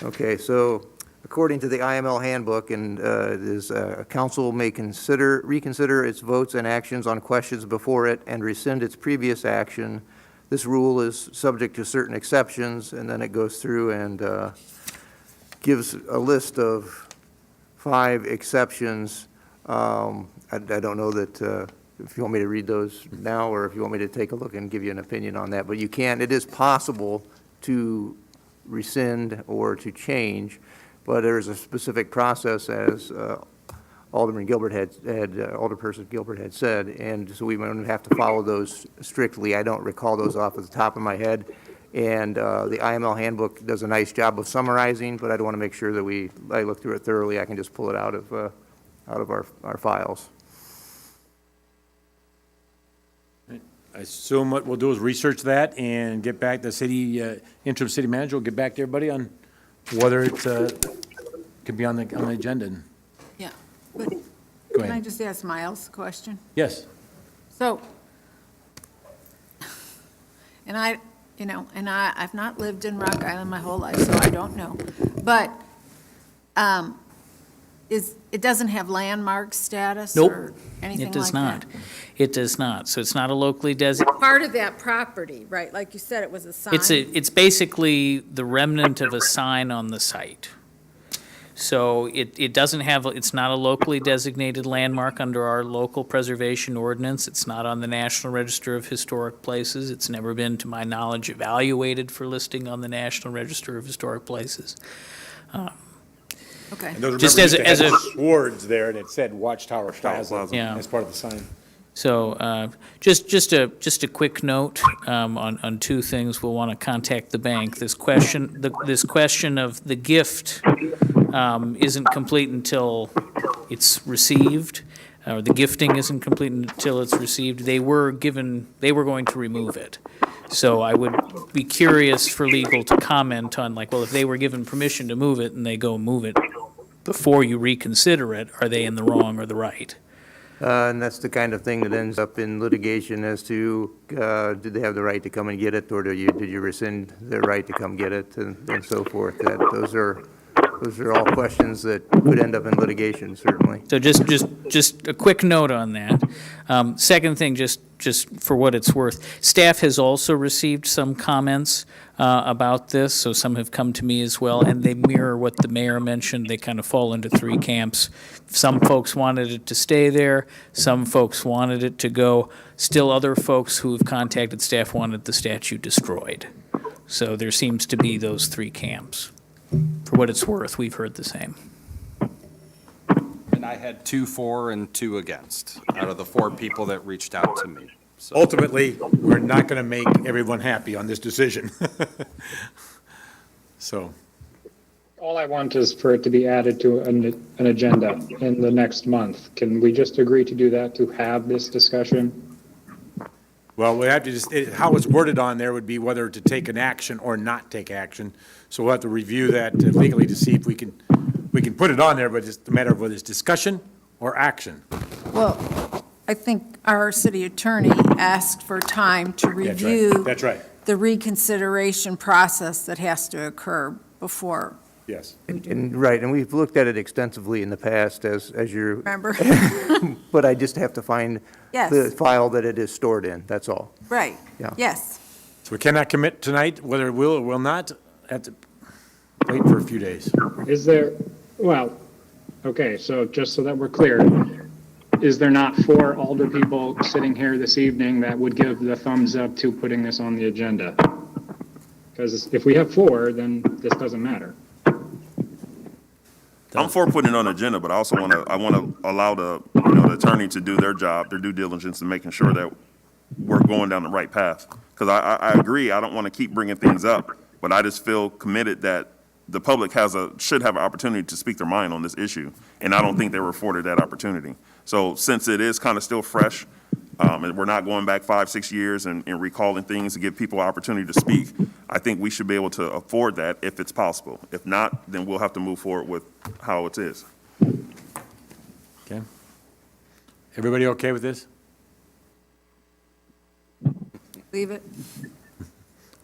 Speaker 16: Okay, so according to the IML handbook, and it is a council may reconsider its votes and actions on questions before it and rescind its previous action. This rule is subject to certain exceptions, and then it goes through and gives a list of 5 exceptions. I don't know that if you want me to read those now or if you want me to take a look and give you an opinion on that, but you can. It is possible to rescind or to change, but there is a specific process, as Alderperson Gilbert had said, and so we don't have to follow those strictly. I don't recall those off the top of my head, and the IML handbook does a nice job of summarizing, but I want to make sure that I look through it thoroughly. I can just pull it out of our files.
Speaker 2: I assume what we'll do is research that and get back, the city, interim city manager will get back to everybody on whether it could be on the agenda.
Speaker 4: Yeah. But
Speaker 2: Go
Speaker 4: can
Speaker 2: ahead.
Speaker 4: I just ask Miles a question?
Speaker 2: Yes.
Speaker 4: So, and I've not lived in Rock Island my whole life, so I don't know. But it doesn't have landmark status
Speaker 15: Nope,
Speaker 4: or anything
Speaker 15: it does
Speaker 4: like that?
Speaker 15: not. It does not. So it's not a locally designated.
Speaker 4: Part of that property, right? Like you said, it was a sign.
Speaker 15: It's basically the remnant of a sign on the site. So it doesn't have, it's not a locally designated landmark under our local preservation ordinance. It's not on the National Register of Historic Places. It's never been, to my knowledge, evaluated for listing on the National Register of Historic Places.
Speaker 4: Okay.
Speaker 2: And those,
Speaker 15: Just
Speaker 2: remember,
Speaker 15: as
Speaker 2: used
Speaker 15: a-
Speaker 2: to have swords there, and it said Watchtower Plaza
Speaker 15: Yeah.
Speaker 2: as part of the sign.
Speaker 15: So just a quick note on two things. We'll want to contact the bank. This question of the gift isn't complete until it's received, or the gifting isn't complete until it's received. They were going to remove it. So I would be curious for legal to comment on, like, well, if they were given permission to move it and they go move it before you reconsider it, are they in the wrong or the right?
Speaker 16: And that's the kind of thing that ends up in litigation as to, did they have the right to come and get it, or did you rescind their right to come get it, and so forth. Those are all questions that could end up in litigation, certainly.
Speaker 15: So just a quick note on that. Second thing, just for what it's worth, staff has also received some comments about this, so some have come to me as well, and they mirror what the mayor mentioned. They kind of fall into three camps. Some folks wanted it to stay there, some folks wanted it to go. Still other folks who have contacted staff wanted the statue destroyed. So there seems to be those three camps. For what it's worth, we've heard the same.
Speaker 8: And I had 2 for and 2 against out of the 4 people that reached out to me. So
Speaker 2: Ultimately, we're not going to make everyone happy on this decision. So,
Speaker 3: All I want is for it to be added to an agenda in the next month. Can we just agree to do that, to have this discussion?
Speaker 2: well, we have to just, how it's worded on there would be whether to take an action or not take action. So we'll have to review that legally to see if we can put it on there, but it's a matter of whether it's discussion or action.
Speaker 4: Well, I think our city attorney asked for time to review
Speaker 2: That's right.
Speaker 4: the reconsideration process that has to occur before.
Speaker 2: Yes.
Speaker 16: Right, and we've looked at it extensively in the past, as you.
Speaker 4: Remember?
Speaker 16: But I just have to find
Speaker 4: Yes.
Speaker 16: the file that it is stored in, that's all.
Speaker 4: Right.
Speaker 16: Yeah.
Speaker 4: Yes.
Speaker 2: So we cannot commit tonight whether it will or will not. Have to wait for a few days.
Speaker 3: Is there, well, okay, so just so that we're clear, is there not 4 alder people sitting here this evening that would give the thumbs up to putting this on the agenda? Because if we have 4, then this doesn't matter.
Speaker 12: I'm for putting it on the agenda, but I also want to allow the attorney to do their job, their due diligence, and making sure that we're going down the right path. Because I agree, I don't want to keep bringing things up, but I just feel committed that the public should have an opportunity to speak their mind on this issue, and I don't think they were afforded that opportunity. So since it is kind of still fresh, and we're not going back 5-6 years and recalling things to give people an opportunity to speak, I think we should be able to afford that if it's possible. If not, then we'll have to move forward with how it is.
Speaker 2: Okay. Everybody okay with this?
Speaker 4: Leave it.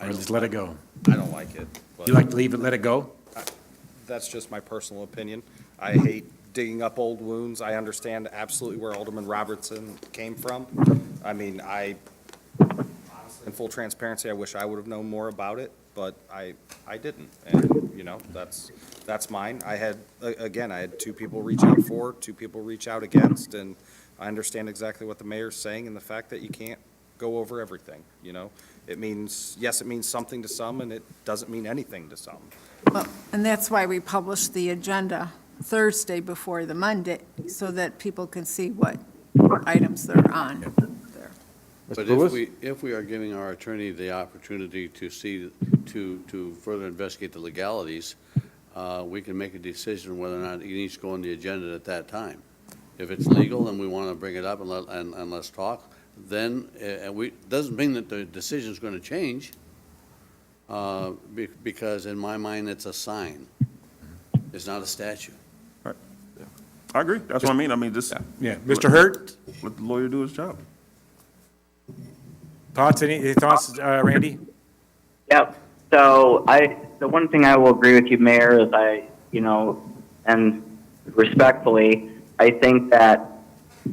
Speaker 2: Or just let it go?
Speaker 8: I don't like it. but
Speaker 2: You like to leave it, let it go?
Speaker 8: That's just my personal opinion. I hate digging up old wounds. I understand absolutely where Alderman Robertson came from. I mean, in full transparency, I wish I would have known more about it, but I didn't. And, that's mine. I had 2 people reach out for, 2 people reach out against, and I understand exactly what the mayor's saying and the fact that you can't go over everything, It means, yes, it means something to some, and it doesn't mean anything to some.
Speaker 4: Well, and that's why we publish the agenda Thursday before the Monday, so that people can see what items they're on there.
Speaker 13: But if we are giving our attorney the opportunity to see, to further investigate the legalities, we can make a decision whether or not it needs to go on the agenda at that time. If it's legal and we want to bring it up and let's talk, then doesn't mean that the decision is going to change, because in my mind, it's a sign. It's not a statue.
Speaker 12: I agree. That's what I mean.
Speaker 2: Yeah. Mr. Hurt?
Speaker 12: Let the lawyer do his job.
Speaker 2: Thoughts, any thoughts, Randy?
Speaker 17: Yep. So the one thing I will agree with you, Mayor, is and respectfully, I think that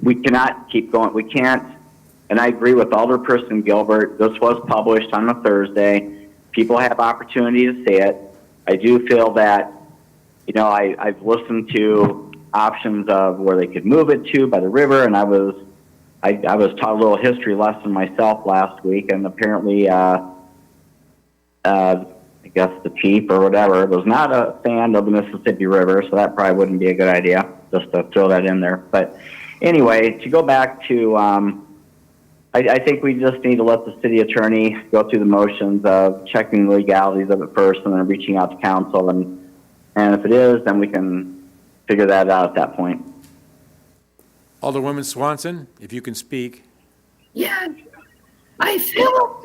Speaker 17: we cannot keep going. We can't, and I agree with Alderperson Gilbert. This was published on a Thursday. People have opportunity to see it. I do feel that, you know, I've listened to options of where they could move it to by the river, and I was taught a little history lesson myself last week, and apparently, I guess the chief or whatever was not a fan of the Mississippi River, so that probably wouldn't be a good idea, just to throw that in there. But anyway, to go back to, I think we just need to let the city attorney go through the motions of checking the legalities of it first and then reaching out to council, and if it is, then we can figure that out at that point.
Speaker 2: Alderwoman Swanson, if you can speak.
Speaker 19: Yeah, I feel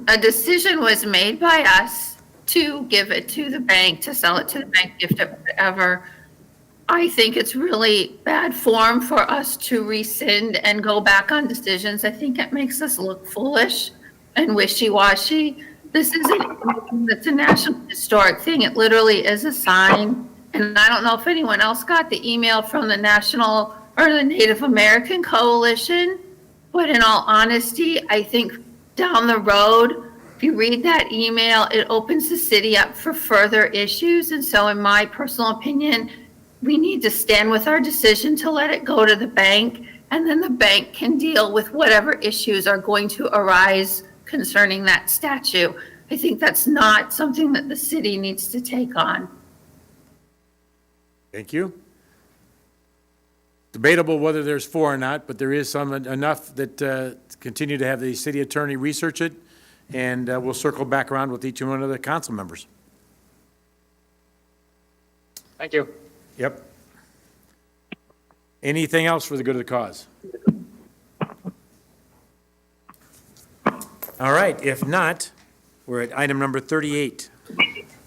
Speaker 19: a decision was made by us to give it to the bank, to sell it to the bank, gift it, whatever. I think it's really bad form for us to rescind and go back on decisions. I think it makes us look foolish and wishy-washy. This isn't, it's a national historic thing. It literally is a sign. And I don't know if anyone else got the email from the National or the Native American Coalition, but in all honesty, I think down the road, if you read that email, it opens the city up for further issues. And so in my personal opinion, we need to stand with our decision to let it go to the bank, and then the bank can deal with whatever issues are going to arise concerning that statue. I think that's not something that the city needs to take on.
Speaker 2: Thank you. Debatable whether there's four or not, but there is some enough that continue to have the city attorney research it, and we'll circle back around with each one of the council members.
Speaker 3: Thank you.
Speaker 2: Yep. Anything else for the good of the cause? All right, if not, we're at item number 38.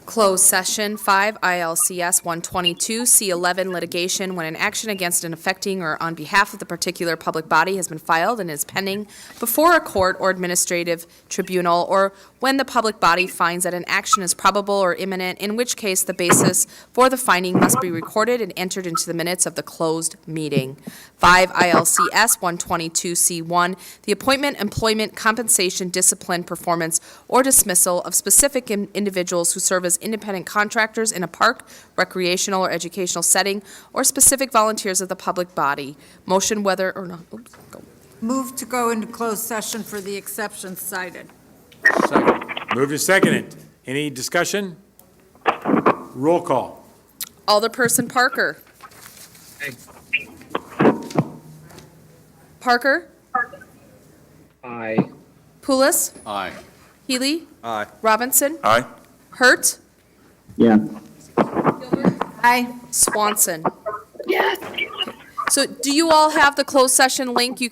Speaker 1: Closed session 5 ILCS 122 C11 litigation when an action against an affecting or on behalf of the particular public body has been filed and is pending before a court or administrative tribunal, or when the public body finds that an action is probable or imminent, in which case the basis for the finding must be recorded and entered into the minutes of the closed meeting. 5 ILCS 122 C1, the appointment, employment, compensation, discipline, performance, or dismissal of specific individuals who serve as independent contractors in a park, recreational, or educational setting, or specific volunteers of the public body. Motion whether or not, oops, go.
Speaker 4: Move to go into closed session for the exceptions cited.
Speaker 2: Second. Moved and seconded. Any discussion? Roll call.
Speaker 1: Alderperson Parker.
Speaker 3: Aye.
Speaker 1: Parker.
Speaker 3: Aye.
Speaker 1: Poulos.
Speaker 13: Aye.
Speaker 1: Healy.
Speaker 8: Aye.
Speaker 1: Robinson.
Speaker 12: Aye.
Speaker 1: Hurt.
Speaker 17: Yeah.
Speaker 4: Aye.
Speaker 1: Swanson.
Speaker 19: Yes.
Speaker 1: So do you all have the closed session link? You